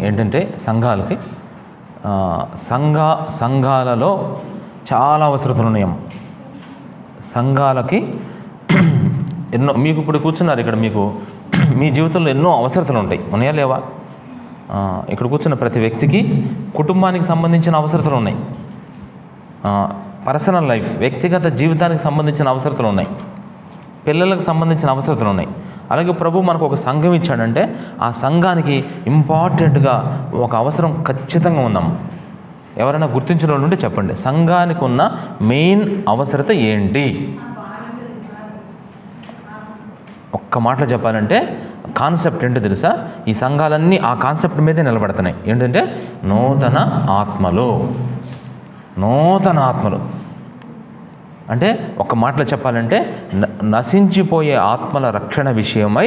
ఏంటంటే సంఘాలకి సంఘాలలో చాలా అవసరతలు ఉన్నాయమ్మ. సంఘాలకి ఎన్నో, మీకు ఇప్పుడు కూర్చున్నారు ఇక్కడ, మీకు మీ జీవితంలో ఎన్నో అవసరతలు ఉంటాయి, ఉన్నాయా లేవా? ఇక్కడ కూర్చున్న ప్రతి వ్యక్తికి కుటుంబానికి సంబంధించిన అవసరతలు ఉన్నాయి, పర్సనల్ లైఫ్ వ్యక్తిగత జీవితానికి సంబంధించిన అవసరతలు ఉన్నాయి, పిల్లలకు సంబంధించిన అవసరతలు ఉన్నాయి. అలాగే ప్రభు మనకు ఒక సంఘం ఇచ్చాడంటే ఆ సంఘానికి ఇంపార్టెంట్గా ఒక అవసరం ఖచ్చితంగా ఉందమ్మా. ఎవరైనా గుర్తించిన వాళ్ళు ఉంటే చెప్పండి, సంఘానికి ఉన్న మెయిన్ అవసరత ఏంటి? ఒక్క మాటలో చెప్పాలంటే కాన్సెప్ట్ ఏంటో తెలుసా? ఈ సంఘాలన్నీ ఆ కాన్సెప్ట్ మీదే నిలబడుతున్నాయి. ఏంటంటే నూతన ఆత్మలు అంటే ఒక మాటలో చెప్పాలంటే నశించిపోయే ఆత్మల రక్షణ విషయమై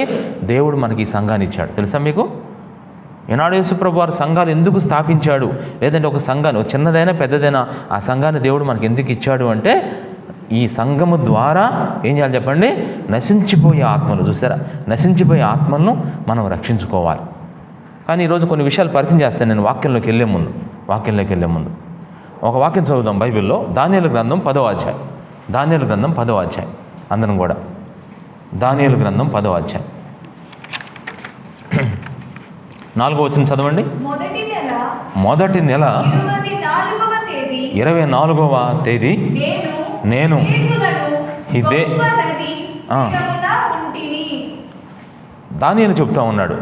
దేవుడు మనకి ఈ సంఘాన్ని ఇచ్చాడు. తెలుసా మీకు? ఈనాడు యేసుప్రభు వారు సంఘాలు ఎందుకు స్థాపించాడు, లేదంటే ఒక సంఘాన్ని, ఒక చిన్నదైనా పెద్దదైనా ఆ సంఘాన్ని దేవుడు మనకి ఎందుకు ఇచ్చాడు అంటే, ఈ సంఘము ద్వారా ఏం చేయాలి చెప్పండి? నశించిపోయే ఆత్మలు, చూసారా, నశించిపోయే ఆత్మలను మనం రక్షించుకోవాలి. కానీ ఈరోజు కొన్ని విషయాలు పరిచయం చేస్తాను నేను వాక్యంలోకి వెళ్ళే ముందు. ఒక వాక్యం చదువుదాం బైబిల్లో. దానియేలు గ్రంథం 10వ అధ్యాయం. అందరం కూడా దానియేలు గ్రంథం 10వ అధ్యాయం 4వ వచనం చదవండి. మొదటి నెల 24వ తేదీ నేను ఇదే దానియేలు చెప్తా ఉన్నాడు.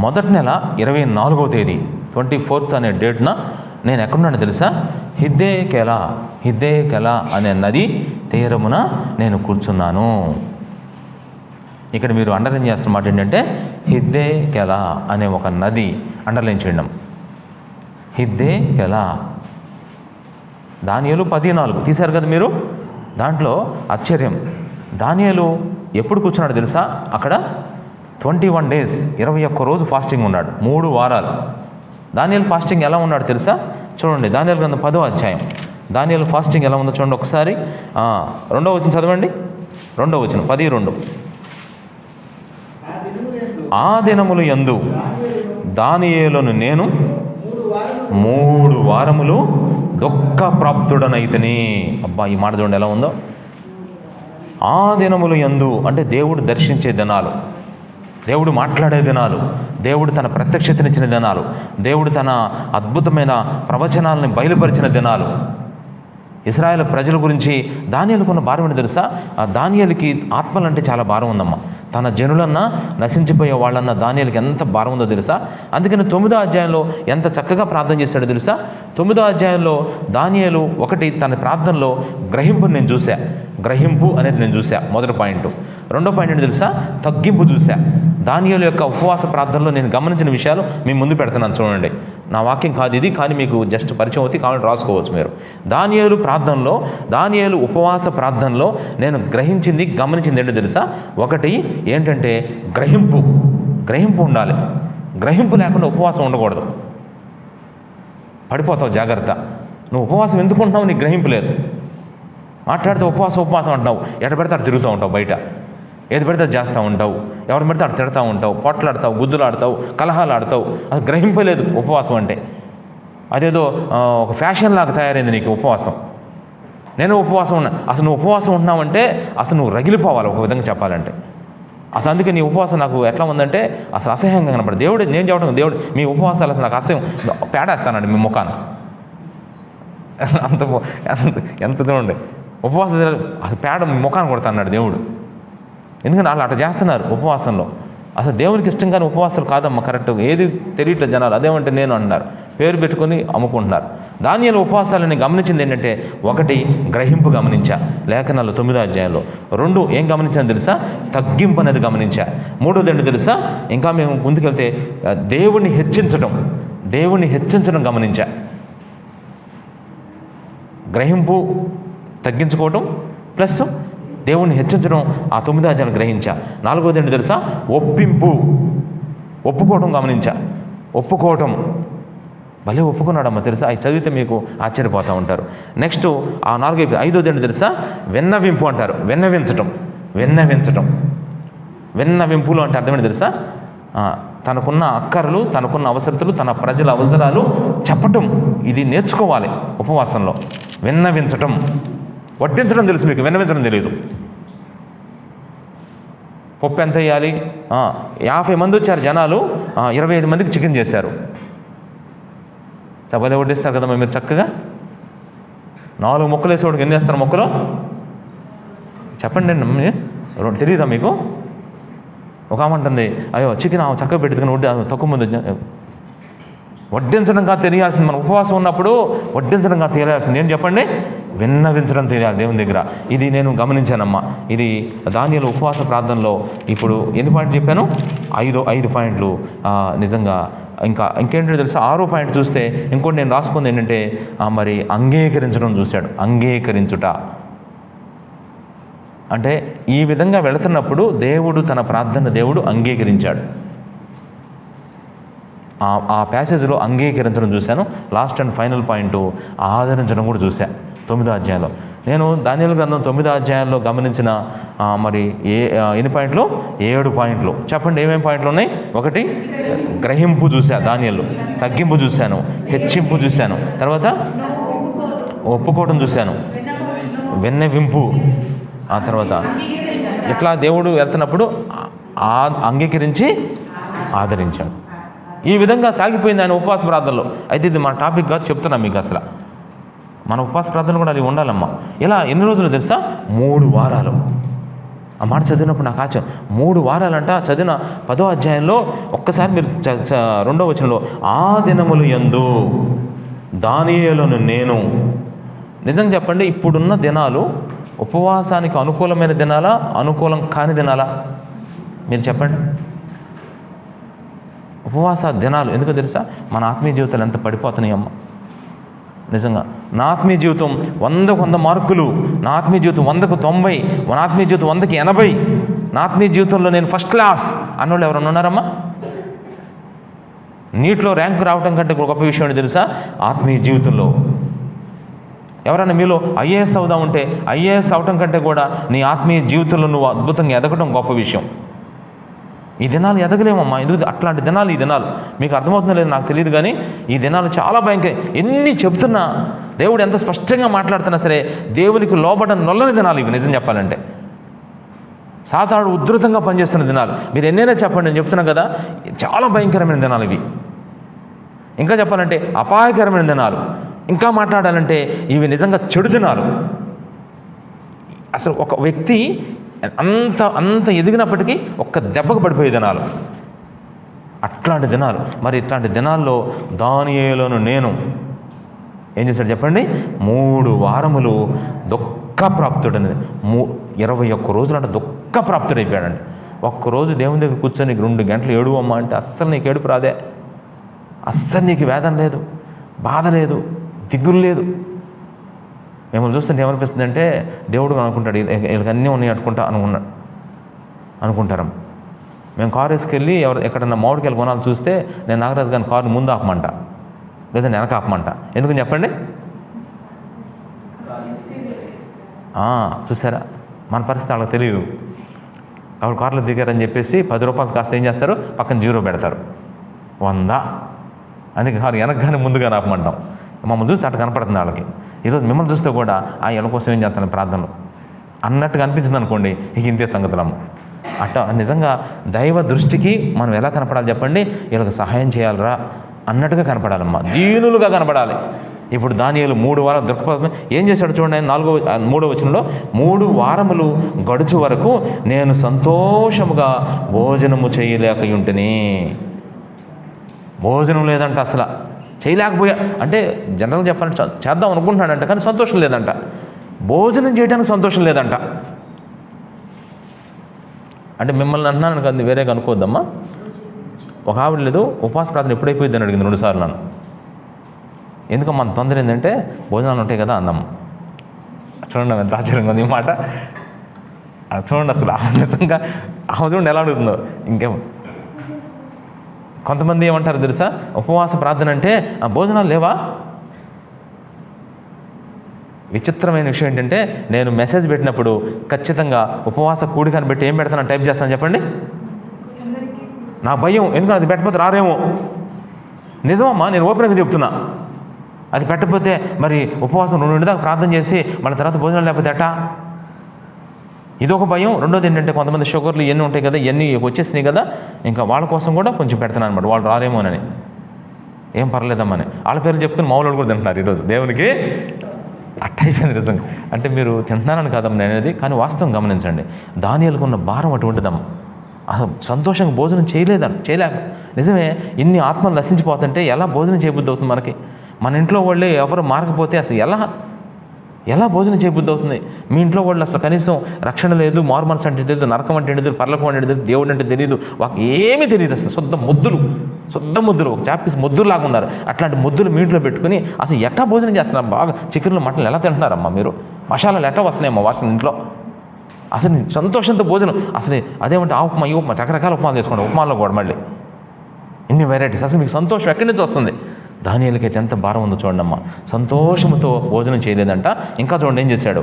మొదటి నెల 24వ తేదీ 24th అనే డేట్న నేను ఎక్కడున్నాను తెలుసా? హిద్దేకెలా అనే నది తీరమున నేను కూర్చున్నాను. ఇక్కడ మీరు అండర్లైన్ చేస్తున్న మాట ఏంటంటే హిద్దేకెలా అనే ఒక నది అండర్లైన్ చేయడం. హిద్దేకెలా, దానియేలు 10:4 తీశారు కదా మీరు. దాంట్లో ఆశ్చర్యం, దానియేలు ఎప్పుడు కూర్చున్నాడు తెలుసా? అక్కడ 21 days 21 రోజు ఫాస్టింగ్ ఉన్నాడు, 3 వారాలు. దానియేలు ఫాస్టింగ్ ఎలా ఉన్నాడు తెలుసా? చూడండి, దానియేలు గ్రంథం 10వ అధ్యాయం. దానియేలు ఫాస్టింగ్ ఎలా ఉందో చూడండి ఒకసారి. 2వ వచనం చదవండి. 2వ వచనం 10:2. ఆ దినములు యందు దానియేలును నేను 3 వారములు దుఃఖ ప్రాప్తుడనైతిని. అబ్బా, ఈ మాట చూడండి ఎలా ఉందో. ఆ దినములు యందు అంటే దేవుడు దర్శించే దినాలు, దేవుడు మాట్లాడే దినాలు, దేవుడు తన ప్రత్యక్షతనిచ్చిన దినాలు, దేవుడు తన అద్భుతమైన ప్రవచనాలని బయలుపరిచిన దినాలు. ఇశ్రాయేలు ప్రజల గురించి దానియేలుకున్న భారం ఏంటో తెలుసా? ఆ దానియేలుకి ఆత్మలంటే చాలా భారం ఉందమ్మా. తన జనులన్నా నశించిపోయే వాళ్ళన్నా దానియేలుకి ఎంత భారం ఉందో తెలుసా? అందుకని 9వ అధ్యాయంలో ఎంత చక్కగా ప్రార్థన చేశాడో తెలుసా? 9వ అధ్యాయంలో దానియేలు ఒకటి తన ప్రార్థనలో గ్రహింపుని నేను చూసా. గ్రహింపు అనేది నేను చూసా, మొదటి పాయింట్. 2వ పాయింట్ ఏంటి తెలుసా? తగ్గింపు చూసా. దానియేలు యొక్క ఉపవాస ప్రార్థనలో నేను గమనించిన విషయాలు మీ ముందు పెడుతున్నాను చూడండి. నా వాక్యం కాదు ఇది, కానీ మీకు జస్ట్ పరిచయం అవుతుంది, కావాలంటే రాసుకోవచ్చు మీరు. దానియేలు ప్రార్థనలో, దానియేలు ఉపవాస ప్రార్థనలో నేను గమనించింది ఏంటో తెలుసా? ఒకటి ఏంటంటే గ్రహింపు ఉండాలి. గ్రహింపు లేకుండా ఉపవాసం ఉండకూడదు, పడిపోతావు, జాగ్రత్త. నువ్వు ఉపవాసం ఎందుకు ఉంటున్నావు? నీకు గ్రహింపు లేదు. మాట్లాడితే ఉపవాసం అంటున్నావు, ఎక్కడ పెడితే అక్కడ తిరుగుతూ ఉంటావు, బయట ఏది పెడితే అది చేస్తూ ఉంటావు, ఎవరు పెడితే అక్కడ తిడతా ఉంటావు, పొట్లాడతావు, గుద్దులాడతావు, కలహాలు ఆడతావు. అది గ్రహింపలేదు ఉపవాసం అంటే. అదేదో ఒక ఫ్యాషన్ లాగా తయారైంది నీకు ఉపవాసం. నేను ఉపవాసం ఉన్నా, అసలు నువ్వు ఉపవాసం ఉంటున్నావంటే అసలు నువ్వు రగిలిపోవాలి ఒక విధంగా చెప్పాలంటే. అసలు అందుకే నీ ఉపవాసం నాకు ఎట్లా ఉందంటే అసలు అసహ్యంగా కనపడదు. దేవుడు నేను చెప్పడం, దేవుడు మీ ఉపవాసాలు అసలు నాకు అసహ్యం, పేడేస్తానండి మీ ముఖాన్ని. ఎంత చూడండి, ఉపవాసం అసలు పేడ మీ ముఖాన్ని కొడతాన్నాడు దేవుడు. ఎందుకంటే వాళ్ళు అట్లా చేస్తున్నారు ఉపవాసంలో. అసలు దేవునికి ఇష్టం కానీ ఉపవాసాలు కాదమ్మా కరెక్ట్గా. ఏది తెలియట్లేదు జనాలు, అదేమంటే నేను అన్నారు, పేరు పెట్టుకొని అమ్ముకుంటున్నారు. దానియేలు ఉపవాసాలని గమనించింది ఏంటంటే, ఒకటి గ్రహింపు గమనించా లేఖనాలు 9వ అధ్యాయంలో. 2 ఏం గమనించాను తెలుసా? తగ్గింపు అనేది గమనించా. 3వది ఏంటో తెలుసా? ఇంకా మేము ముందుకెళ్తే దేవుణ్ణి హెచ్చించడం గమనించా. గ్రహింపు, తగ్గించుకోవటం ప్లస్ దేవుణ్ణి హెచ్చించడం, ఆ 9వ అధ్యాయాన్ని గ్రహించా. 4వది ఏంటో తెలుసా? ఒప్పుకోవడం గమనించా. ఒప్పుకోవటం భలే ఒప్పుకున్నాడమ్మా తెలుసా? అవి చదివితే మీకు ఆశ్చర్యపోతూ ఉంటారు. నెక్స్ట్ ఆ 5వది ఏంటో తెలుసా? విన్నవింపు అంటారు. విన్నవించటం. విన్నవింపులో అంటే అర్థమేంటి తెలుసా? తనకున్న అక్కర్లు, తనకున్న అవసరతలు, తన ప్రజల అవసరాలు చెప్పటం, ఇది నేర్చుకోవాలి ఉపవాసంలో. విన్నవించటం, వడ్డించడం తెలుసు మీకు, విన్నవించడం తెలియదు. పప్పు ఎంత వేయాలి, 50 మంది వచ్చారు జనాలు, 25 మందికి చికెన్ చేశారు. చబలే వడ్డిస్తారు కదమ్మా మీరు చక్కగా. 4 ముక్కలు వేసేవాడికి ఎన్ని వేస్తారు ముక్కలు చెప్పండి అండి, తెలియదా మీకు? ఒక ఆమె అంటుంది, అయ్యో చికెన్ చక్కగా పెట్టుకుని తక్కువ మంది వడ్డించడం కాదు తెలియాల్సింది. మనం ఉపవాసం ఉన్నప్పుడు వడ్డించడం కాదు తెలియాల్సింది ఏం చెప్పండి? విన్నవించడం తెలియాలి దేవుని దగ్గర. ఇది నేను గమనించానమ్మా. ఇది దానియేలు ఉపవాస ప్రార్థనలో ఇప్పుడు ఎన్ని పాయింట్లు చెప్పాను? 5 పాయింట్లు. నిజంగా ఇంకేంటో తెలుసా, 6వ పాయింట్ చూస్తే ఇంకోటి నేను రాసుకుంది ఏంటంటే, మరి అంగీకరించడం చూశాడు. అంగీకరించుట అంటే ఈ విధంగా వెళుతున్నప్పుడు దేవుడు తన ప్రార్థన దేవుడు అంగీకరించాడు. ఆ ప్యాసేజ్లో అంగీకరించడం చూశాను. లాస్ట్ అండ్ ఫైనల్ పాయింట్ ఆదరించడం కూడా చూశాను 9వ అధ్యాయంలో. నేను దానియేలు గ్రంథం 9వ అధ్యాయంలో గమనించిన మరి ఎన్ని పాయింట్లు? 7 పాయింట్లు. చెప్పండి ఏమేమి పాయింట్లు ఉన్నాయి? 1 గ్రహింపు చూశా దానియేలు, తగ్గింపు చూశాను, హెచ్చింపు చూశాను, తర్వాత ఒప్పుకోవడం చూశాను, విన్నవింపు, ఆ తర్వాత ఇట్లా దేవుడు వెళ్తున్నప్పుడు అంగీకరించి ఆదరించాడు. ఈ విధంగా సాగిపోయింది ఆయన ఉపవాస ప్రార్థనలో. అయితే ఇది మన టాపిక్ కాదు, చెప్తున్నాను మీకు. అసలు మన ఉపవాస ప్రార్థనలు కూడా అది ఉండాలమ్మా. ఇలా ఎన్ని రోజులు తెలుసా? 3 వారాలు. ఆ మాట చదివినప్పుడు నాకు ఆశ్చర్యం. 3 వారాలంట. చదివిన 10వ అధ్యాయంలో ఒక్కసారి మీరు 2వ వచనంలో, ఆ దినములు యందు దానియేలును నేను. నిజంగా చెప్పండి, ఇప్పుడున్న దినాలు ఉపవాసానికి అనుకూలమైన దినాలా, అనుకూలం కాని దినాలా? మీరు చెప్పండి. ఉపవాస దినాలు ఎందుకో తెలుసా? మన ఆత్మీయ జీవితాలు ఎంత పడిపోతున్నాయమ్మ. నిజంగా నా ఆత్మీయ జీవితం 100 మార్కులు, నా ఆత్మీయ జీవితం 100కు 90, నా ఆత్మీయ జీవితం 100కి 80, నా ఆత్మీయ జీవితంలో నేను ఫస్ట్ క్లాస్ అన్నోళ్ళు ఎవరన్నా ఉన్నారమ్మా? నీటిలో ర్యాంకు రావటం కంటే గొప్ప విషయం ఏంటి తెలుసా? ఆత్మీయ జీవితంలో ఎవరైనా మీలో ఐఏఎస్ అవుదామంటే, ఐఏఎస్ అవటం కంటే కూడా నీ ఆత్మీయ జీవితంలో నువ్వు అద్భుతంగా ఎదగటం గొప్ప విషయం. ఈ దినాలు ఎదగలేమమ్మా. ఎందుకు అట్లాంటి దినాలు ఈ దినాలు? మీకు అర్థమవుతుందో లేదో నాకు తెలియదు, కానీ ఈ దినాలు చాలా భయంకర. ఎన్ని చెప్తున్నా, దేవుడు ఎంత స్పష్టంగా మాట్లాడుతున్నా సరే దేవునికి లోబడ నొల్లని దినాలు ఇవి. నిజం చెప్పాలంటే సాతానుడు ఉధృతంగా పనిచేస్తున్న దినాలు. మీరు ఎన్నైనా చెప్పండి, నేను చెప్తున్నా కదా, చాలా భయంకరమైన దినాలు ఇవి. ఇంకా చెప్పాలంటే అపాయకరమైన దినాలు. ఇంకా మాట్లాడాలంటే ఇవి నిజంగా చెడు దినాలు. అసలు ఒక వ్యక్తి అంత ఎదిగినప్పటికీ ఒక్క దెబ్బకు పడిపోయే దినాలు, అట్లాంటి దినాలు. మరి ఇట్లాంటి దినాల్లో దానియేలును నేను ఏం చేశాడు చెప్పండి? 3 వారములు దుఃఖప్రాప్తుడని. 21 రోజులు అంటే దుఃఖప్రాప్తుడైపోయాడండి. ఒక్కరోజు దేవుని దగ్గర కూర్చొని 2 గంటలు ఏడువమ్మా అంటే అస్సలు నీకు ఏడుపు రాదే, అస్సలు నీకు వేదన లేదు, బాధ లేదు, దిగులు లేదు. మిమ్మల్ని చూస్తుంటే ఏమనిపిస్తుంది అంటే, దేవుడు అనుకుంటాడు వీళ్ళకి అన్నీ ఉన్నాయి అనుకుంటారు. మేము కారు వేసుకెళ్ళి ఎక్కడన్నా మామిడికాయలు కొనాలి చూస్తే, నేను నాగరాజు గారిని కారుని ముందు ఆపమంట, లేదా వెనక ఆపమంట. ఎందుకని చెప్పండి? చూసారా, మన పరిస్థితి వాళ్ళకి తెలియదు. అప్పుడు కారులో దిగారని చెప్పేసి 10 రూపాయలు కాస్త ఏం చేస్తారు, పక్కన 0 పెడతారు, 100. అందుకే కారు వెనకగానే ముందుగా ఆపమంటాం. మమ్మల్ని చూస్తే అట్లా కనపడుతుంది వాళ్ళకి. ఈరోజు మిమ్మల్ని చూస్తే కూడా వీళ్ళ కోసం ఏం చేస్తాను ప్రార్థనలు అన్నట్టుగా అనిపించింది అనుకోండి, ఇక ఇంతే సంగతులమ్మ. అట్లా నిజంగా దైవ దృష్టికి మనం ఎలా కనపడాలి చెప్పండి? వీళ్ళకి సహాయం చేయాలరా అన్నట్టుగా కనపడాలమ్మా, దీనులుగా కనపడాలి. ఇప్పుడు దానియేలు 3 వారాలు దృక్పథం ఏం చేశాడు చూడండి. ఆయన 3వ వచనంలో, 3 వారములు గడుచు వరకు నేను సంతోషముగా భోజనము చేయలేకయుంటిని. భోజనం లేదంట, అసలు చేయలేకపోయా. అంటే జనరల్గా చెప్పాలంటే చేద్దాం అనుకుంటున్నాడంట, కానీ సంతోషం లేదంట. భోజనం చేయడానికి సంతోషం లేదంట. అంటే మిమ్మల్ని అంటున్నాను కదా, వేరేగా అనుకోవద్దమ్మా. ఒక ఆవిడ లేదు, ఉపవాస ప్రార్థన ఎప్పుడైపోయింది అని అడిగింది 2 సార్లు నన్ను. ఎందుకు మన తొందర ఏంటంటే భోజనాలు ఉంటాయి కదా అందమ్మ. చూడండి ఎంత ఆశ్చర్యంగా ఉంది ఈ మాట. చూడండి అసలు నిజంగా చూడండి ఎలా అడుగుతుందో. ఇంకేమో కొంతమంది ఏమంటారు తెలుసా, ఉపవాస ప్రార్థన అంటే భోజనాలు లేవా? విచిత్రమైన విషయం ఏంటంటే, నేను మెసేజ్ పెట్టినప్పుడు ఖచ్చితంగా ఉపవాస కూడికని పెట్టి ఏం పెడతాను టైప్ చేస్తాను చెప్పండి? నా భయం, ఎందుకంటే అది పెట్టకపోతే రారేమో. నిజమమ్మా, నేను ఓపెన్గా చెప్తున్నా. అది పెట్టకపోతే మరి ఉపవాసం 2 దాకా ప్రార్థన చేసి మళ్ళీ తర్వాత భోజనం లేకపోతే ఎట్టా? ఇదొక భయం. రెండోది ఏంటంటే కొంతమంది షుగర్లు ఇవన్నీ ఉంటాయి కదా, ఇవన్నీ వచ్చేసినాయి కదా, ఇంకా వాళ్ళ కోసం కూడా కొంచెం పెడుతున్నాను అనమాట. వాళ్ళు రారేమోనని. ఏం పర్లేదమ్మని వాళ్ళ పేర్లు చెప్పుకుని మామూలు కూడా తింటున్నారు ఈరోజు. దేవునికి అట్టయిపోయింది నిజంగా. అంటే మీరు తింటున్నారని కాదమ్మా అనేది, కానీ వాస్తవం గమనించండి. దానియేలుకు ఉన్న భారం అటువంటిదమ్మా. అసలు సంతోషంగా భోజనం చేయలేక నిజమే, ఇన్ని ఆత్మలు నశించిపోతుంటే ఎలా భోజనం చేయబుద్ధి అవుతుంది మనకి? మన ఇంట్లో వాళ్ళే ఎవరు మారకపోతే అసలు ఎలా భోజనం చేయబుద్ధి అవుతుంది? మీ ఇంట్లో వాళ్ళు అసలు కనీసం రక్షణ లేదు, మారు మనసు అంటే తెలియదు, నరకం అంటే తెలియదు, పరలోకం అంటే తెలియదు, దేవుడు అంటే తెలియదు, వాళ్ళకి ఏమీ తెలియదు అసలు. శుద్ధ ముద్దులు, ఒక చాపీస్ ముద్దులాగా ఉన్నారు. అట్లాంటి ముద్దులు మీ ఇంట్లో పెట్టుకుని అసలు ఎట్టా భోజనం చేస్తున్నారు? బాగా చికెన్లు మటన్లు ఎలా తింటున్నారమ్మా మీరు? మసాలాలు ఎట్టా వస్తున్నాయమ్మా వాసన ఇంట్లో? అసలు సంతోషంతో భోజనం. అసలు అదేమంటే ఆ ఉప్మా, ఈ ఉప్మా, రకరకాల ఉప్మాలు చేసుకోండి. ఉప్మాలో కూడా మళ్ళీ ఇన్ని వెరైటీస్. అసలు మీకు సంతోషం ఎక్కడి నుంచి వస్తుంది? దానియేలుకైతే ఎంత భారం ఉందో చూడండి అమ్మా. సంతోషంతో భోజనం చేయలేదంట. ఇంకా చూడండి ఏం చేశాడు.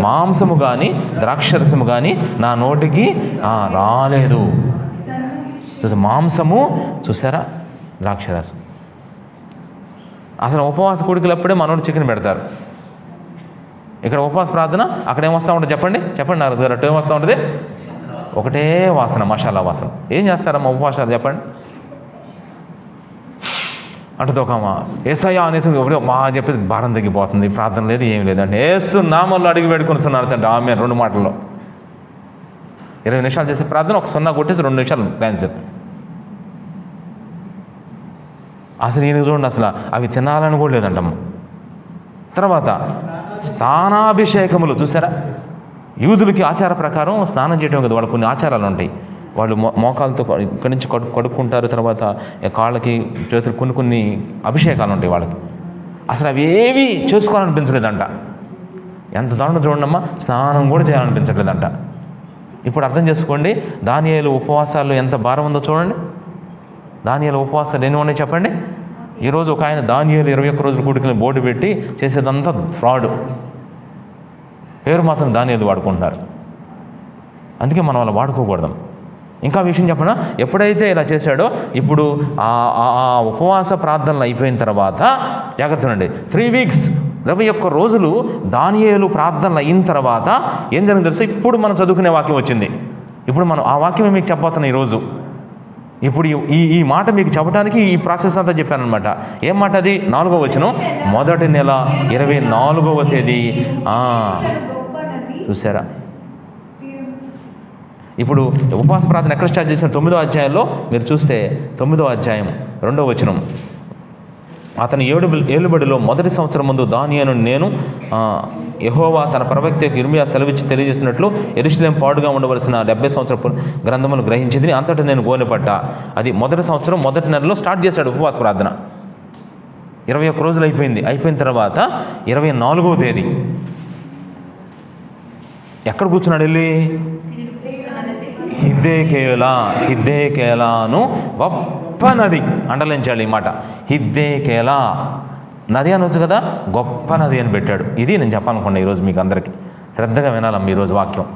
మాంసము కానీ ద్రాక్షరసము కానీ నా నోటికి రాలేదు. మాంసము చూసారా, ద్రాక్షరసం. అసలు ఉపవాస కూడికలప్పుడే మనోడు చికెన్ పెడతారు. ఇక్కడ ఉపవాస ప్రార్థన, అక్కడ ఏమొస్తూ ఉంటుంది చెప్పండి నారదు గారు, అటు ఏమొస్తూ ఉంటుంది? ఒకటే వాసన, మసాలా వాసన. ఏం చేస్తారమ్మా ఉపవాసాలు చెప్పండి? అంటది ఒక ఏసయ్యా అనేది మా చెప్పేసి భారం తగ్గిపోతుంది, ప్రార్థన లేదు, ఏం లేదు అంటే ఏసు నామంలో అడిగి పెట్టుకునిస్తున్నారు తండ్రి. ఆమె 2 మాటల్లో 20 నిమిషాలు చేసే ప్రార్థన ఒక 0 కొట్టేసి 2 నిమిషాలు క్యాన్సర్. అసలు ఈయన చూడండి, అసలు అవి తినాలని కూడా లేదంటమ్మ. తర్వాత స్నానాభిషేకములు చూసారా? యూదులకి ఆచార ప్రకారం స్నానం చేయడం కదా, వాళ్ళకి కొన్ని ఆచారాలు ఉంటాయి. వాళ్ళు మోకాలతో ఇక్కడి నుంచి కడుక్కుంటారు. తర్వాత కాళ్ళకి, చేతులు కొన్ని అభిషేకాలు ఉంటాయి వాళ్ళకి. అసలు అవి ఏవి చేసుకోవాలనిపించలేదంట. ఎంత దారుణం చూడండమ్మా, స్నానం కూడా చేయాలనిపించట్లేదంట. ఇప్పుడు అర్థం చేసుకోండి దానియేలు ఉపవాసాలు ఎంత భారం ఉందో చూడండి. దానియేలు ఉపవాసాలు ఎన్ని ఉన్నాయి చెప్పండి? ఈరోజు ఒక ఆయన దానియేలు 21 రోజులు కూడికని బోర్డు పెట్టి చేసేదంతా ఫ్రాడ్. పేరు మాత్రం దానియేలు వాడుకుంటున్నారు. అందుకే మనం అలా వాడుకోకూడదు. ఇంకా విషయం చెప్పనా, ఎప్పుడైతే ఇలా చేశాడో ఇప్పుడు ఆ ఉపవాస ప్రార్థనలు అయిపోయిన తర్వాత జాగ్రత్త అండి, 3 వీక్స్ 21 రోజులు దానియేలు ప్రార్థనలు అయిన తర్వాత ఏం జరిగింది తెలుసా? ఇప్పుడు మనం చదువుకునే వాక్యం వచ్చింది. ఇప్పుడు మనం ఆ వాక్యమే మీకు చెప్పబోతున్నాం ఈరోజు. ఇప్పుడు ఈ మాట మీకు చెప్పడానికి ఈ ప్రాసెస్ అంతా చెప్పానమాట. ఏం మాట అది? 4వ వచనం, మొదటి నెల 24వ తేదీ. చూసారా? ఇప్పుడు ఉపవాస ప్రార్థన ఎక్కడ స్టార్ట్ చేసిన? 9వ అధ్యాయంలో మీరు చూస్తే 9వ అధ్యాయం 2వ వచనం, అతని ఏలుబడిలో మొదటి సంవత్సరం ముందు దానియేలు నేను యెహోవా తన ప్రవక్త ఇర్మియా సెలవిచ్చి తెలియజేసినట్లు యెరూషలేము పాడుగా ఉండవలసిన 70 సంవత్సరపు గ్రంథమును గ్రహించింది. అంతటా నేను గోనెపడ్డా. అది మొదటి సంవత్సరం మొదటి నెలలో స్టార్ట్ చేశాడు ఉపవాస ప్రార్థన. 21 రోజులు అయిపోయిన తర్వాత 24వ తేదీ ఎక్కడ కూర్చున్నాడు వెళ్ళి? హిద్దేకేలాను గొప్ప నది. అండలించాడు ఈ మాట, హిద్దేకేలా నది అనొచ్చు కదా, గొప్ప నది అని పెట్టాడు. ఇది నేను చెప్పాలనుకున్నా ఈరోజు మీకు అందరికీ. శ్రద్ధగా వినాలమ్మ ఈరోజు వాక్యం,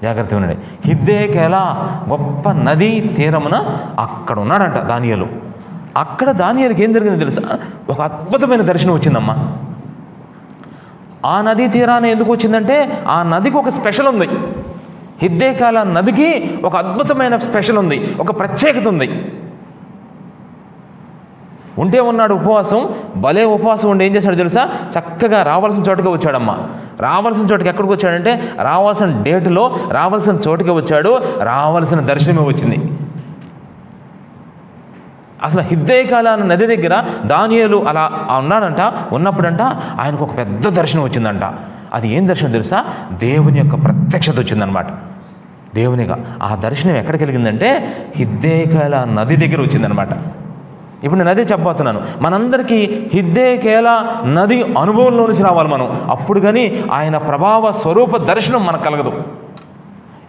జాగ్రత్తగా వినండి. హిద్దేకేలా గొప్ప నది తీరమున అక్కడ ఉన్నాడంట దానియేలు. అక్కడ దానియేలుకి ఏం జరిగిందో తెలుసా? ఒక అద్భుతమైన దర్శనం వచ్చిందమ్మా. ఆ నదీ తీరాన ఎందుకు వచ్చిందంటే ఆ నదికి ఒక స్పెషల్ ఉంది. హిద్దేకేలా నదికి ఒక అద్భుతమైన స్పెషల్ ఉంది, ఒక ప్రత్యేకత ఉంది. ఉంటే ఉన్నాడు ఉపవాసం, భలే ఉపవాసం ఉండి ఏం చేశాడు తెలుసా? చక్కగా రావాల్సిన చోటుకే వచ్చాడమ్మా. రావాల్సిన చోటుకి ఎక్కడికి వచ్చాడంటే రావాల్సిన డేటులో రావాల్సిన చోటుకే వచ్చాడు, రావాల్సిన దర్శనమే వచ్చింది. అసలు హిద్దేకేలా నది దగ్గర దానియేలు అలా ఉన్నాడంట. ఉన్నప్పుడంట ఆయనకు ఒక పెద్ద దర్శనం వచ్చిందంట. అది ఏం దర్శనం తెలుసా? దేవుని యొక్క ప్రత్యక్షత వచ్చిందనమాట. దేవునిగా ఆ దర్శనం ఎక్కడ కలిగిందంటే హిద్దేకేలా నది దగ్గర వచ్చిందనమాట. ఇప్పుడు నేను అదే చెప్పబోతున్నాను. మనందరికీ హిద్దేకేలా నది అనుభవంలో నుంచి రావాలి మనం. అప్పుడు కానీ ఆయన ప్రభావ స్వరూప దర్శనం మనకు కలగదు.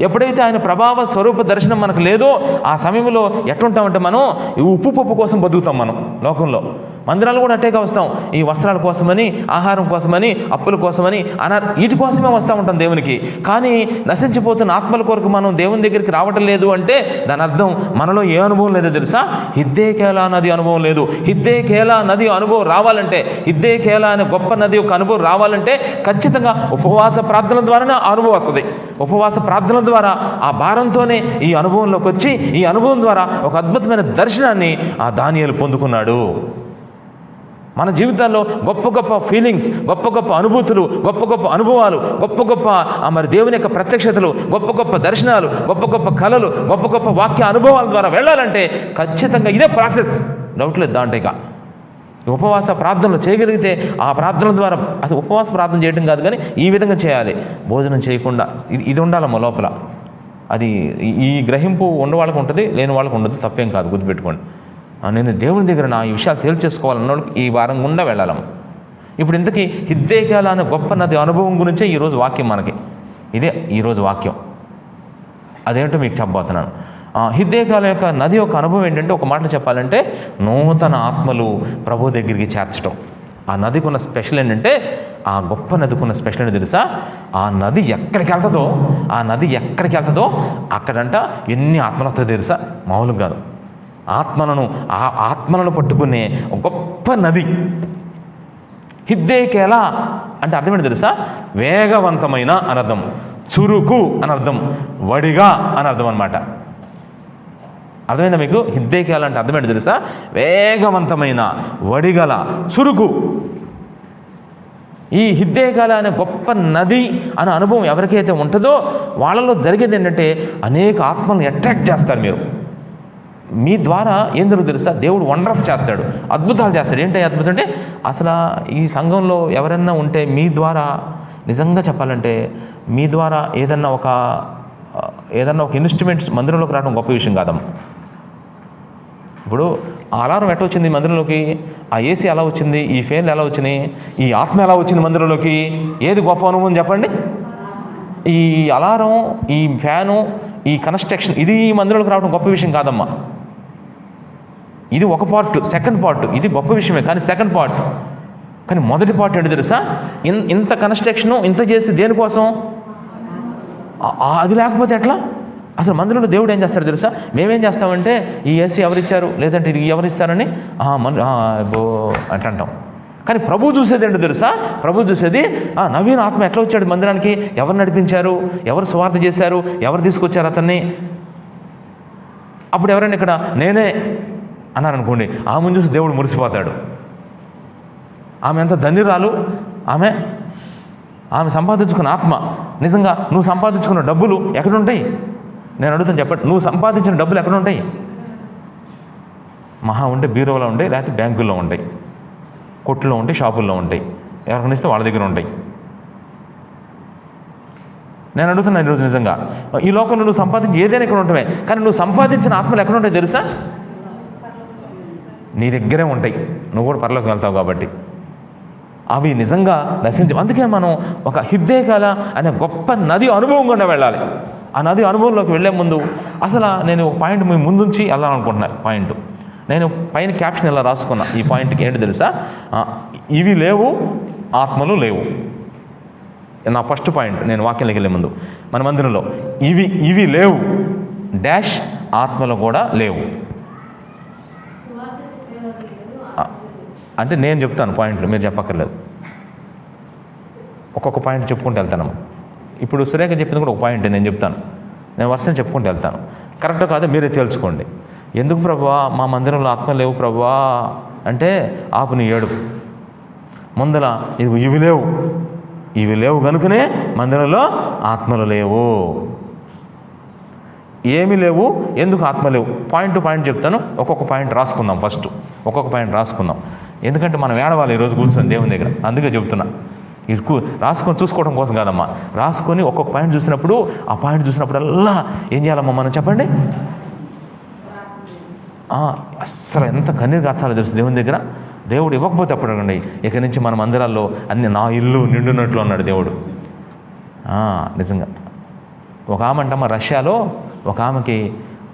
ఎప్పుడైతే ఆయన ప్రభావ స్వరూప దర్శనం మనకు లేదో ఆ సమయంలో ఎట్లుంటామంటే మనం ఉప్పు పప్పు కోసం బతుకుతాం. మనం లోకంలో మందిరాలు కూడా అట్టేగా వస్తాం, ఈ వస్త్రాల కోసమని, ఆహారం కోసమని, అప్పుల కోసమని, వీటి కోసమే వస్తూ ఉంటాం దేవునికి. కానీ నశించిపోతున్న ఆత్మల కొరకు మనం దేవుని దగ్గరికి రావటం లేదు అంటే దాని అర్థం మనలో ఏ అనుభవం లేదో తెలుసా? హిద్దేకేలా నది అనుభవం లేదు. హిద్దేకేలా నది అనుభవం రావాలంటే, హిద్దేకేలా అనే గొప్ప నది యొక్క అనుభవం రావాలంటే ఖచ్చితంగా ఉపవాస ప్రార్థనల ద్వారానే అనుభవం వస్తుంది. ఉపవాస ప్రార్థనల ద్వారా ఆ భారంతోనే ఈ అనుభవంలోకి వచ్చి, ఈ అనుభవం ద్వారా ఒక అద్భుతమైన దర్శనాన్ని ఆ దానియేలు పొందుకున్నాడు. మన జీవితాల్లో గొప్ప గొప్ప ఫీలింగ్స్, గొప్ప గొప్ప అనుభూతులు, గొప్ప గొప్ప అనుభవాలు, గొప్ప గొప్ప మరి దేవుని యొక్క ప్రత్యక్షతలు, గొప్ప గొప్ప దర్శనాలు, గొప్ప గొప్ప కళలు, గొప్ప గొప్ప వాక్య అనుభవాల ద్వారా వెళ్ళాలంటే ఖచ్చితంగా ఇదే ప్రాసెస్, డౌట్ లేదు దాంట్లో. ఉపవాస ప్రార్థనలు చేయగలిగితే ఆ ప్రార్థనల ద్వారా, అసలు ఉపవాస ప్రార్థన చేయడం కాదు కానీ ఈ విధంగా చేయాలి, భోజనం చేయకుండా ఇది ఉండాలమ్మా లోపల. అది ఈ గ్రహింపు ఉన్న వాళ్ళకు ఉంటుంది, లేని వాళ్ళకు ఉండదు, తప్పేం కాదు, గుర్తుపెట్టుకోండి. నేను దేవుని దగ్గర ఈ విషయాలు తేల్చేసుకోవాలన్నోళ్ళకి ఈ వారం గుండా వెళ్ళాలమ్మ. ఇప్పుడు ఇంతకీ హిద్దేకేలా అనే గొప్ప నది అనుభవం గురించే ఈరోజు వాక్యం మనకి. ఇదే ఈరోజు వాక్యం. అదేంటో మీకు చెప్పబోతున్నాను. హిద్దేకేలా యొక్క నది యొక్క అనుభవం ఏంటంటే, ఒక మాటలో చెప్పాలంటే నూతన ఆత్మలు ప్రభు దగ్గరికి చేర్చడం. ఆ నదికి ఉన్న స్పెషల్ ఏంటంటే, ఆ గొప్ప నదికి ఉన్న స్పెషల్ ఏంటో తెలుసా? ఆ నది ఎక్కడికి వెళ్తుందో అక్కడంట ఎన్ని ఆత్మలు వస్తాయో తెలుసా? మామూలుగా కాదు. ఆత్మలను పట్టుకునే గొప్ప నది. హిద్దేకేలా అంటే అర్థం ఏంటో తెలుసా? వేగవంతమైన అనర్థం, చురుకు అనర్థం, వడిగా అనర్థం అనమాట. అర్థమైందా మీకు? హిద్దేకేలా అంటే అర్థం ఏంటో తెలుసా? వేగవంతమైన, వడిగల, చురుకు. ఈ హిద్దేకేలా అనే గొప్ప నది అనే అనుభవం ఎవరికైతే ఉంటుందో వాళ్ళలో జరిగేది ఏంటంటే, అనేక ఆత్మలను అట్రాక్ట్ చేస్తారు మీరు. మీ ద్వారా ఏం జరుగుతుంది తెలుసా? దేవుడు వండర్స్ చేస్తాడు, అద్భుతాలు చేస్తాడు. ఏంటి అద్భుతం అంటే, అసలు ఈ సంఘంలో ఎవరైనా ఉంటే మీ ద్వారా, నిజంగా చెప్పాలంటే మీ ద్వారా ఏదన్నా ఒక ఇన్స్ట్రుమెంట్స్ మందిరంలోకి రావడం గొప్ప విషయం కాదమ్మా. ఇప్పుడు ఆ అలారం ఎట్లా వచ్చింది మందిరంలోకి? ఆ ఏసీ ఎలా వచ్చింది? ఈ ఫ్యాన్లు ఎలా వచ్చినాయి? ఈ ఆత్మ ఎలా వచ్చింది మందిరంలోకి? ఏది గొప్ప అనుభవం చెప్పండి? ఈ అలారం, ఈ ఫ్యాను, ఈ కన్స్ట్రక్షన్, ఇది ఈ మందిరంలోకి రావడం గొప్ప విషయం కాదమ్మా. ఇది ఒక పార్ట్. సెకండ్ పార్ట్ ఇది గొప్ప విషయమే, కానీ సెకండ్ పార్ట్. కానీ మొదటి పార్ట్ ఏంటి తెలుసా? ఇంత కన్స్ట్రక్షను ఇంత చేసి దేనికోసం? అది లేకపోతే ఎట్లా? అసలు మందిరంలో దేవుడు ఏం చేస్తాడు తెలుసా? మేమేం చేస్తామంటే, ఈ ఏసీ ఎవరిచ్చారు, లేదంటే ఇది ఎవరిస్తారని అంటాం. కానీ ప్రభు చూసేది ఏంటో తెలుసా? ప్రభు చూసేది నవీన ఆత్మ ఎట్లా వచ్చాడు మందిరానికి, ఎవరు నడిపించారు, ఎవరు సువార్త చేశారు, ఎవరు తీసుకొచ్చారు అతన్ని. అప్పుడు ఎవరైనా ఇక్కడ నేనే అన్నారనుకోండి, ఆమెను చూసి దేవుడు మురిసిపోతాడు. ఆమె ఎంత ధన్యురాలు, ఆమె సంపాదించుకున్న ఆత్మ. నిజంగా నువ్వు సంపాదించుకున్న డబ్బులు ఎక్కడుంటాయి? నేను అడుగుతాను, చెప్పండి. నువ్వు సంపాదించిన డబ్బులు ఎక్కడ ఉంటాయి? మహా ఉంటే బీరోలో ఉంటాయి, లేకపోతే బ్యాంకుల్లో ఉంటాయి, కొట్టులో ఉంటాయి, షాపుల్లో ఉంటాయి, ఎవరికైనా ఇస్తే వాళ్ళ దగ్గర ఉంటాయి. నేను అడుగుతున్నాను ఈరోజు, నిజంగా ఈ లోకంలో నువ్వు సంపాదించి ఏదైనా ఇక్కడ ఉంటామే, కానీ నువ్వు సంపాదించిన ఆత్మలు ఎక్కడ ఉంటాయి తెలుసా? నీ దగ్గరే ఉంటాయి. నువ్వు కూడా పరలోకి వెళ్తావు కాబట్టి అవి నిజంగా నశించవు. అందుకే మనం ఒక హిద్దేకేలా అనే గొప్ప నది అనుభవం గుండా వెళ్ళాలి. ఆ నది అనుభవంలోకి వెళ్ళే ముందు అసలు నేను ఒక పాయింట్ మీ ముందుంచి వెళ్ళాలనుకుంటున్నాను. పాయింట్ నేను పైన క్యాప్షన్ ఇలా రాసుకున్నా. ఈ పాయింట్కి ఏంటి తెలుసా? ఇవి లేవు, ఆత్మలు లేవు. నా ఫస్ట్ పాయింట్. నేను వాక్యంలోకి వెళ్ళే ముందు మన మందిరంలో ఇవి లేవు డాష్, ఆత్మలు కూడా లేవు. అంటే నేను చెప్తాను పాయింట్లు, మీరు చెప్పక్కర్లేదు. ఒక్కొక్క పాయింట్ చెప్పుకుంటూ వెళ్తాను. ఇప్పుడు సురేఖ చెప్పింది కూడా ఒక పాయింట్ నేను చెప్తాను. నేను వరుసని చెప్పుకుంటూ వెళ్తాను. కరెక్టో కాదో మీరే తేల్చుకోండి. ఎందుకు ప్రభువా మా మందిరంలో ఆత్మ లేవు ప్రభువా అంటే, ఆపు నీ ఏడుపు. ముందర ఇవి లేవు కనుకనే మందిరంలో ఆత్మలు లేవు. ఏమీ లేవు, ఎందుకు ఆత్మ లేవు? పాయింట్ టు పాయింట్ చెప్తాను. ఒక్కొక్క పాయింట్ రాసుకుందాం. ఫస్ట్ ఒక్కొక్క పాయింట్ రాసుకుందాం. ఎందుకంటే మనం ఏడవాలి ఈరోజు కూర్చొని దేవుని దగ్గర. అందుకే చెప్తున్నా. ఇది రాసుకొని చూసుకోవడం కోసం కాదమ్మా. రాసుకొని ఒక్కొక్క పాయింట్ చూసినప్పుడు, ఆ పాయింట్ చూసినప్పుడల్లా ఏం చేయాలమ్మా మనం చెప్పండి? అస్సలు ఎంత కన్నీరు కార్చాలో తెలుసు దేవుని దగ్గర. దేవుడు ఇవ్వకపోతే అప్పుడు అండి, ఇక్కడి నుంచి మన మందిరాల్లో అన్ని నా ఇల్లు నిండున్నట్లు అన్నాడు దేవుడు. నిజంగా ఒక ఆమె అంటమ్మా, రష్యాలో ఒక ఆమెకి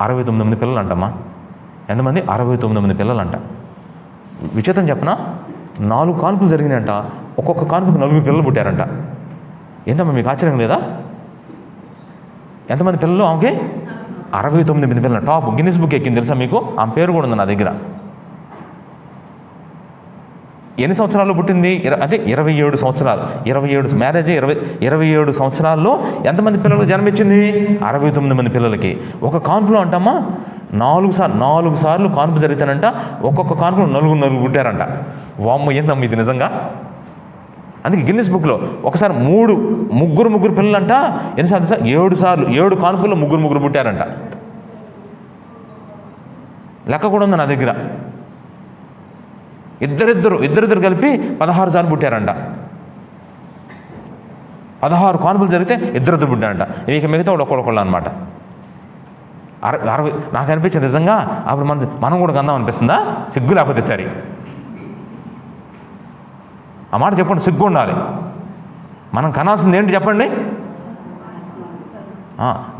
69 పిల్లలు అంటమ్మా. ఎంతమంది? 69 పిల్లలు అంట. విచిత్రం చెప్పనా, 4 కాన్పులు జరిగినాయంట. ఒక్కొక్క కాన్పుకి 4 పిల్లలు పుట్టారంట. ఏంటమ్మా మీకు ఆశ్చర్యం లేదా? ఎంతమంది పిల్లలు ఆమెకి? 69 పిల్లలు. టాప్ గిన్నిస్ బుక్ ఎక్కింది తెలుసా మీకు? ఆమె పేరు కూడా ఉంది నా దగ్గర. ఎన్ని సంవత్సరాల్లో పుట్టింది? అంటే 27 సంవత్సరాలు. 27 మ్యారేజ్ 27 సంవత్సరాల్లో ఎంతమంది పిల్లలకు జన్మించింది? 69 మంది పిల్లలకి. ఒక కాన్పులో అంటమ్మా 4 సార్లు కాన్పు జరిగితేనంట ఒక్కొక్క కాన్పులో 4 పుట్టారంట. వామ్మ ఏందమ్మా ఇది నిజంగా? అందుకే గిన్నిస్ బుక్లో ఒకసారి ముగ్గురు పిల్లలంట ఎన్నిసార్లు సార్? 7 సార్లు 7 కాన్పుల్లో ముగ్గురు పుట్టారంట. లెక్క కూడా ఉంది నా దగ్గర. ఇద్దరిద్దరు కలిపి 16 సార్లు పుట్టారంట. 16 కాన్పులు జరిగితే ఇద్దరిద్దరు పుట్టారంట. ఇక మిగతా వాడు ఒక్కొక్కళ్ళు అనమాట. 60 నాకు అనిపించింది నిజంగా. అప్పుడు మనం కూడా కందాం అనిపిస్తుందా? సిగ్గు లేకపోతే సరే. ఆ మాట చెప్పండి, సిగ్గు ఉండాలి. మనం కనాల్సింది ఏంటి చెప్పండి?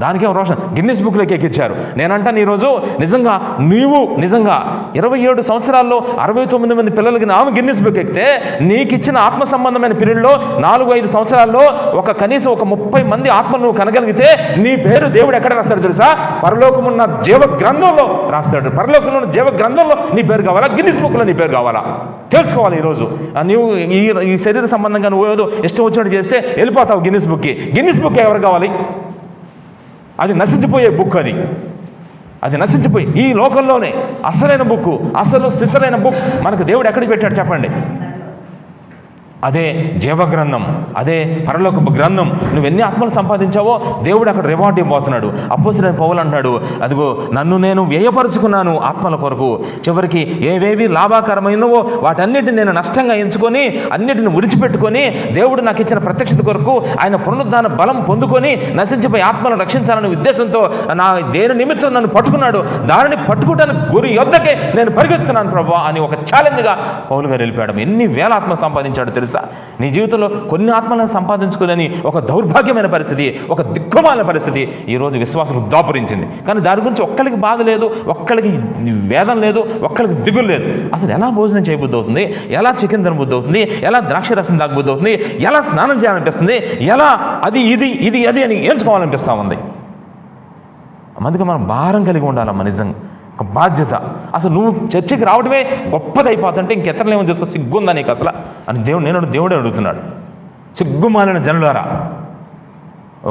దానికే రోషన్ గిన్నిస్ బుక్లోకి ఎక్కించారు. నేనంటాను ఈరోజు నీవు నిజంగా 27 సంవత్సరాల్లో 69 మంది పిల్లలకి నామ గిన్నిస్ బుక్ ఎక్కితే నీకు ఇచ్చిన ఆత్మ సంబంధమైన పీరియడ్లో 4-5 సంవత్సరాల్లో కనీసం ఒక 30 మంది ఆత్మను నువ్వు కనగలిగితే నీ పేరు దేవుడు ఎక్కడ రాస్తాడు తెలుసా? పరలోకమున్న జీవ గ్రంథంలో రాస్తాడు. పరలోకంలో ఉన్న జీవ గ్రంథంలో నీ పేరు కావాలా? గిన్నిస్ బుక్లో నీ పేరు కావాలా? తెలుసుకోవాలి ఈరోజు. నువ్వు ఈ శరీర సంబంధంగా నువ్వు ఏదో ఇష్టం వచ్చినట్టు చేస్తే వెళ్ళిపోతావు గిన్నిస్ బుక్కి. గిన్నిస్ బుక్ ఎవరు కావాలి? అది నశించిపోయే బుక్. అది నశించిపోయి ఈ లోకంలోనే అసలైన బుక్, అసలు సిసలైన బుక్ మనకు దేవుడు ఎక్కడికి పెట్టాడు చెప్పండి? అదే జీవగ్రంథం, అదే పరలోకపు గ్రంథం. నువ్వు ఎన్ని ఆత్మలు సంపాదించావో దేవుడు అక్కడ రివార్డ్ ఇవ్వబోతున్నాడు. అపోస్తలుడైన పౌలు అంటాడు, అదిగో నన్ను నేను వ్యయపరుచుకున్నాను ఆత్మల కొరకు. చివరికి ఏవేవి లాభకరమైనవో వాటన్నిటిని నేను నష్టంగా ఎంచుకొని అన్నిటిని విడిచిపెట్టుకొని దేవుడు నాకు ఇచ్చిన ప్రత్యక్షత కొరకు ఆయన పునరుద్ధాన బలం పొందుకొని నశించిపోయి ఆత్మలను రక్షించాలనే ఉద్దేశంతో దేని నిమిత్తం నన్ను పట్టుకున్నాడు, దానిని పట్టుకోవడానికి గురి యొద్దకే నేను పరిగెత్తున్నాను ప్రభువా అని ఒక ఛాలెంజ్గా పౌలు గారు వెళ్ళిపోయాడు. ఎన్ని వేల ఆత్మ సంపాదించాడు తెలుసు. నీ జీవితంలో కొన్ని ఆత్మలను సంపాదించుకోలేని ఒక దౌర్భాగ్యమైన పరిస్థితి, ఒక దిక్కుమాలిన పరిస్థితి ఈరోజు విశ్వాసం దాపురించింది. కానీ దాని గురించి ఒక్కరికి బాధ లేదు, ఒక్కరికి వేదన లేదు, ఒక్కరికి దిగులు లేదు. అసలు ఎలా భోజనం చేయబుద్ధి అవుతుంది? ఎలా చికెన్ తినబుద్ధి అవుతుంది? ఎలా ద్రాక్ష రసం తాగబుద్ధి అవుతుంది? ఎలా స్నానం చేయాలనిపిస్తుంది? ఎలా ఇది అని ఎంచుకోవాలనిపిస్తూ ఉంది. అందుకే మనం భారం కలిగి ఉండాలమ్మా. నిజంగా ఒక బాధ్యత. అసలు నువ్వు చర్చికి రావడమే గొప్పదైపోతుంటే ఇంకెత్తలు ఏమో చేసుకో, సిగ్గుందా నీకు అసలు అని దేవుడే అడుగుతున్నాడు. సిగ్గుమాలిన జనులారా.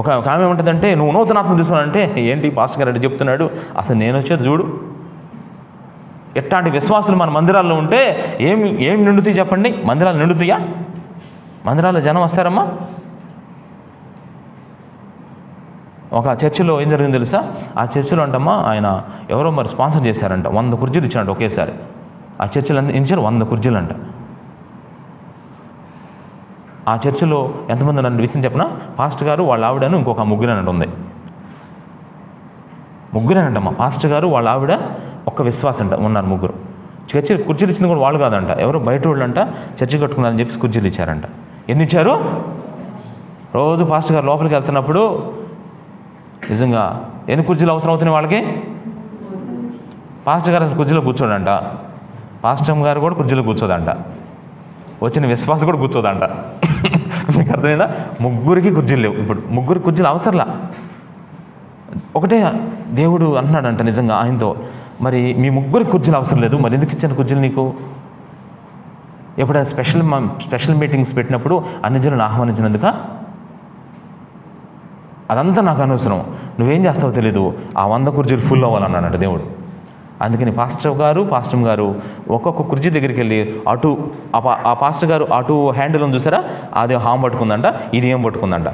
ఒక ఆమె ఏముంటుందంటే నువ్వు నూతనాత్మ తీసుకున్నానంటే ఏంటి పాస్టర్ గారు చెప్తున్నాడు, అసలు నేను వచ్చేది చూడు. ఎట్లాంటి విశ్వాసులు మన మందిరాల్లో ఉంటే ఏం నిండుతాయి చెప్పండి? మందిరాలు నిండుతాయా? మందిరాల్లో జనం వస్తారమ్మా? ఒక చర్చిలో ఏం జరిగింది తెలుసా? ఆ చర్చిలో అంటమ్మా ఆయన ఎవరో మరి స్పాన్సర్ చేశారంట. 100 కుర్చీలు ఇచ్చారంట ఒకేసారి. ఆ చర్చిలో ఇచ్చారు 100 కుర్చీలు అంట. ఆ చర్చిలో ఎంతమంది నన్ను విచ్చిన చెప్పిన పాస్టర్ గారు వాళ్ళ ఆవిడను ఇంకొక ముగ్గురేనంట ఉంది. ముగ్గురేనంటమ్మా. పాస్టర్ గారు వాళ్ళ ఆవిడ ఒక్క విశ్వాసం అంట ఉన్నారు ముగ్గురు. కుర్చీలు ఇచ్చింది కూడా వాళ్ళు కాదంట, ఎవరో బయట వాళ్ళు అంట చర్చి కట్టుకున్నారని చెప్పి కుర్చీలు ఇచ్చారంట. ఎన్ని ఇచ్చారు? రోజు పాస్టర్ గారు లోపలికి వెళ్తున్నప్పుడు నిజంగా ఎన్ని కుర్చీలు అవసరం అవుతున్నాయి వాళ్ళకి? పాస్టర్ గారు కుర్చీలో కూర్చోడంట, పాస్టర్ గారు కూడా కుర్చీలో కూర్చోదంట, వచ్చిన విశ్వాసం కూడా కూర్చోదంట. మీకు అర్థమైందా? ముగ్గురికి కుర్చీలు లేవు. ఇప్పుడు ముగ్గురు కుర్చీలు అవసరంలా. ఒకటే దేవుడు అంటున్నాడంట నిజంగా ఆయనతో, మరి మీ ముగ్గురికి కుర్చీలు అవసరం లేదు, మరి ఎందుకు ఇచ్చాను కుర్చీలు నీకు? ఎప్పుడైనా స్పెషల్ మీటింగ్స్ పెట్టినప్పుడు అన్ని జనులను ఆహ్వానించినందుక? అదంతా నాకు అనవసరం, నువ్వేం చేస్తావో తెలీదు, ఆ 100 కుర్చీలు ఫుల్ అవ్వాలన్నాడంట దేవుడు. అందుకని పాస్టర్ గారు ఒక్కొక్క కుర్చీ దగ్గరికి వెళ్ళి అటు ఆ పాస్టర్ గారు అటు హ్యాండిల్ ఉంది చూసారా, అది హామ్ పట్టుకుందంట, ఇది ఏం పట్టుకుందంట.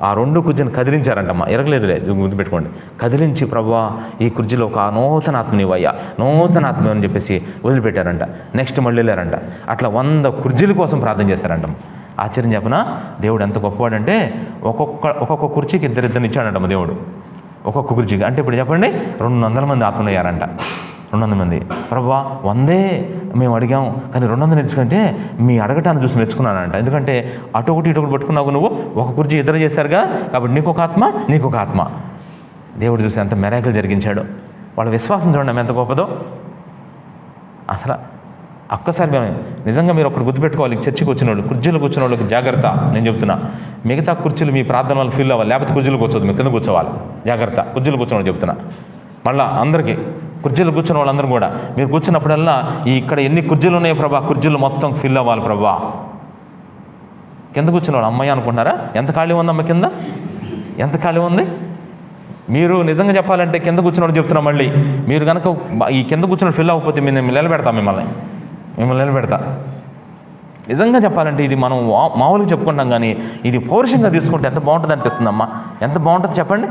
ఆ 2 కుర్చీని కదిలించారంటమ్మా. ఎరగలేదులే, గుర్తుపెట్టుకోండి. కదిలించి ప్రభువా ఈ కుర్చీలో ఒక నూతన ఆత్మ నీవయ్యా, నూతన ఆత్మ అని చెప్పేసి వదిలిపెట్టారంట. నెక్స్ట్ మళ్ళీ వెళ్ళారంట. అట్లా 100 కుర్చీల కోసం ప్రార్థన చేశారంటమ్మా. ఆశ్చర్యం చెప్పనా? దేవుడు ఎంత గొప్పవాడంటే ఒక్కొక్క కుర్చీకి ఇద్దరిద్దరిని ఇచ్చాడంటమ్మా దేవుడు. ఒక్కొక్క కుర్చీకి అంటే ఇప్పుడు చెప్పండి 200 మంది ఆత్మలు అయ్యారంట. 200 మంది. ప్రభువా 100 మేము అడిగాం, కానీ 200 ఎందుకంటే మీ అడగటాన్ని చూసి మెచ్చుకున్నానంట. ఎందుకంటే అటు ఒకటి ఇటు ఒకటి పట్టుకున్నావు నువ్వు, ఒక కుర్చీ ఇద్దరు చేశారుగా, కాబట్టి నీకు ఒక ఆత్మ. దేవుడు చూసి ఎంత మెరాకిల్ జరిగించాడు. వాళ్ళ విశ్వాసం చూడండి ఎంత గొప్పదో. అసలు ఒక్కసారి నిజంగా మీరు ఒకటి గుర్తుపెట్టుకోవాలి, చర్చికి వచ్చిన వాళ్ళు, కుర్చీలు కూర్చున్న వాళ్ళకి జాగ్రత్త. నేను చెప్తున్నా, మిగతా కుర్చీలు మీ ప్రార్థన వాళ్ళు ఫీల్ అవ్వాలి, లేకపోతే కుర్చీలు కూర్చోదు, మీరు కింద కూర్చోవాలి. జాగ్రత్త, కుర్చీలు కూర్చున్న వాళ్ళు చెప్తున్నా. మళ్ళీ అందరికీ కుర్చీలు కూర్చున్న వాళ్ళందరూ కూడా మీరు కూర్చున్నప్పుడల్లా ఇక్కడ ఎన్ని కుర్చీలు ఉన్నాయో ప్రభా, కుర్చీలు మొత్తం ఫిల్ అవ్వాలి ప్రభా. కింద కూర్చున్న వాళ్ళు అమ్మాయి అనుకుంటున్నారా? ఎంత ఖాళీ ఉందమ్మ కింద? ఎంత ఖాళీ ఉంది? మీరు నిజంగా చెప్పాలంటే కింద కూర్చున్నవాడు చెప్తున్నా, మళ్ళీ మీరు కనుక ఈ కింద కూర్చున్న ఫిల్ అవ్వకపోతే మేము నిలబెడతా, మిమ్మల్ని నిలబెడతా. నిజంగా చెప్పాలంటే ఇది మనం మామూలుగా చెప్పుకుంటాం, కానీ ఇది పౌరుషంగా తీసుకుంటే ఎంత బాగుంటుంది అనిపిస్తుందమ్మా. ఎంత బాగుంటుంది చెప్పండి.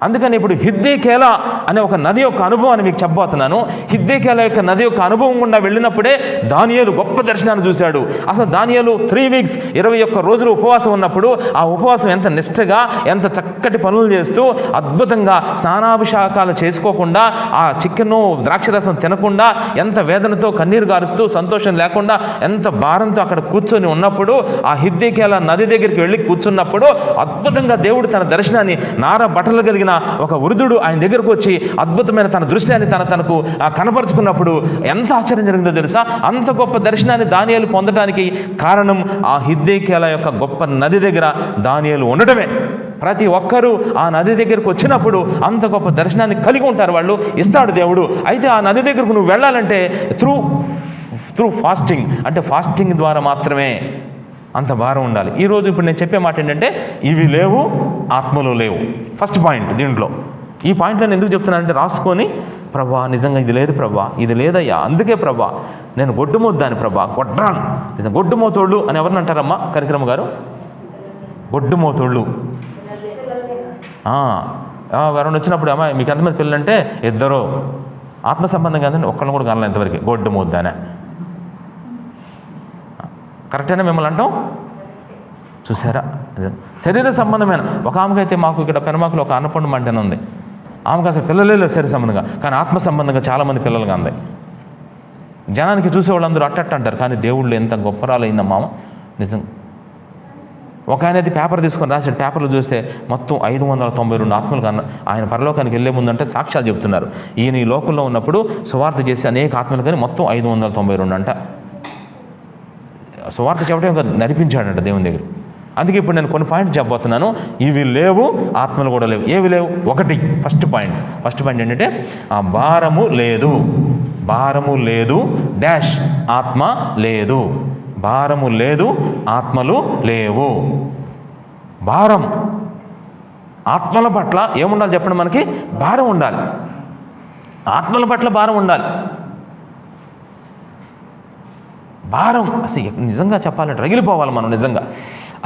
అందుకని ఇప్పుడు హిద్దేకేలా అనే ఒక నది యొక్క అనుభవాన్ని మీకు చెప్పబోతున్నాను. హిద్దేకేలా యొక్క నది యొక్క అనుభవం గుండా వెళ్ళినప్పుడే దానియేలు గొప్ప దర్శనాన్ని చూశాడు. అసలు దానియేలు 3 వీక్స్ 21 రోజులు ఉపవాసం ఉన్నప్పుడు ఆ ఉపవాసం ఎంత నిష్ఠగా, ఎంత చక్కటి పనులు చేస్తూ, అద్భుతంగా స్నానాభిషేకాలు చేసుకోకుండా, ఆ చికెను ద్రాక్షరసం తినకుండా, ఎంత వేదనతో కన్నీరు గారుస్తూ, సంతోషం లేకుండా, ఎంత భారంతో అక్కడ కూర్చొని ఉన్నప్పుడు, ఆ హిద్దేకేలా నది దగ్గరికి వెళ్ళి కూర్చున్నప్పుడు అద్భుతంగా దేవుడు తన దర్శనాన్ని, నార బట్టలు కలిగిన ఒక వృద్ధుడు ఆయన దగ్గరకు వచ్చి అద్భుతమైన తన దృశ్యాన్ని తనకు కనపరుచుకున్నప్పుడు ఎంత ఆశ్చర్యం జరిగిందో తెలుసా? అంత గొప్ప దర్శనాన్ని దానియేలు పొందడానికి కారణం ఆ హిద్దేకేలా యొక్క గొప్ప నది దగ్గర దానియేలు ఉండటమే. ప్రతి ఒక్కరూ ఆ నది దగ్గరకు వచ్చినప్పుడు అంత గొప్ప దర్శనాన్ని కలిగి ఉంటారు, వాళ్ళు ఇస్తాడు దేవుడు. అయితే ఆ నది దగ్గరకు నువ్వు వెళ్ళాలంటే త్రూ ఫాస్టింగ్, అంటే ఫాస్టింగ్ ద్వారా మాత్రమే. అంత భారం ఉండాలి. ఈరోజు ఇప్పుడు నేను చెప్పే మాట ఏంటంటే, ఇవి లేవు, ఆత్మలో లేవు. ఫస్ట్ పాయింట్ దీంట్లో. ఈ పాయింట్ నేను ఎందుకు చెప్తున్నానంటే, రాసుకొని, ప్రభా నిజంగా ఇది లేదు ప్రభా, ఇది లేదయ్యా, అందుకే ప్రభా నేను గొడ్డుమోద్దాని ప్రభా, గొడ్రాను నిజం. గొడ్డుమోతోళ్ళు అని ఎవరిని అంటారమ్మా కరిక్రమ గారు? గొడ్డుమోతోళ్ళు. ఎవరైనా వచ్చినప్పుడు అమ్మా మీకు ఎంతమంది పిల్లలంటే 2, ఆత్మ సంబంధం కాదండి, ఒక్కళ్ళని కూడా కావాలి ఎంతవరకు. గొడ్డుమోద్దానే కరెక్టేనా మిమ్మల్ని అంటాం? చూసారా? శరీర సంబంధమైన ఒక ఆమెకైతే, మాకు ఇక్కడ పెనమాకులో ఒక అన్నపండు మంటనే ఉంది, ఆమెకు అసలు పిల్లలే లేదు శరీర సంబంధంగా, కానీ ఆత్మ సంబంధంగా చాలామంది పిల్లలుగా ఉంది. జనానికి చూసేవాళ్ళందరూ అట్టట్టు అంటారు, కానీ దేవుళ్ళు ఎంత గొప్పరాలైందమ్మా నిజం. ఒక ఆయన అయితే పేపర్ తీసుకొని రాశాడు, పేపర్లు చూస్తే మొత్తం 592 ఆత్మలు కన్నా ఆయన పరలోకానికి వెళ్ళే ముందంటే సాక్ష్యాలు చెప్తున్నారు. ఈయన ఈ లోకంలో ఉన్నప్పుడు సువార్త చేసి అనేక ఆత్మలు, కానీ మొత్తం 592 అంట. సువార్త చెప్పడం నడిపించాడంట దేవుని దగ్గర. అందుకే ఇప్పుడు నేను కొన్ని పాయింట్స్ చెప్పబోతున్నాను. ఇవి లేవు, ఆత్మలు కూడా లేవు. ఏవి లేవు? ఒకటి, ఫస్ట్ పాయింట్ ఏంటంటే, ఆ భారము లేదు డాష్, ఆత్మ లేదు. భారము లేదు, ఆత్మలు లేవు. భారం, ఆత్మల పట్ల ఏముండాలి చెప్పండి? మనకి భారం ఉండాలి. ఆత్మల పట్ల భారం ఉండాలి. భారం అసలు నిజంగా చెప్పాలంటే రగిలిపోవాలి మనం నిజంగా.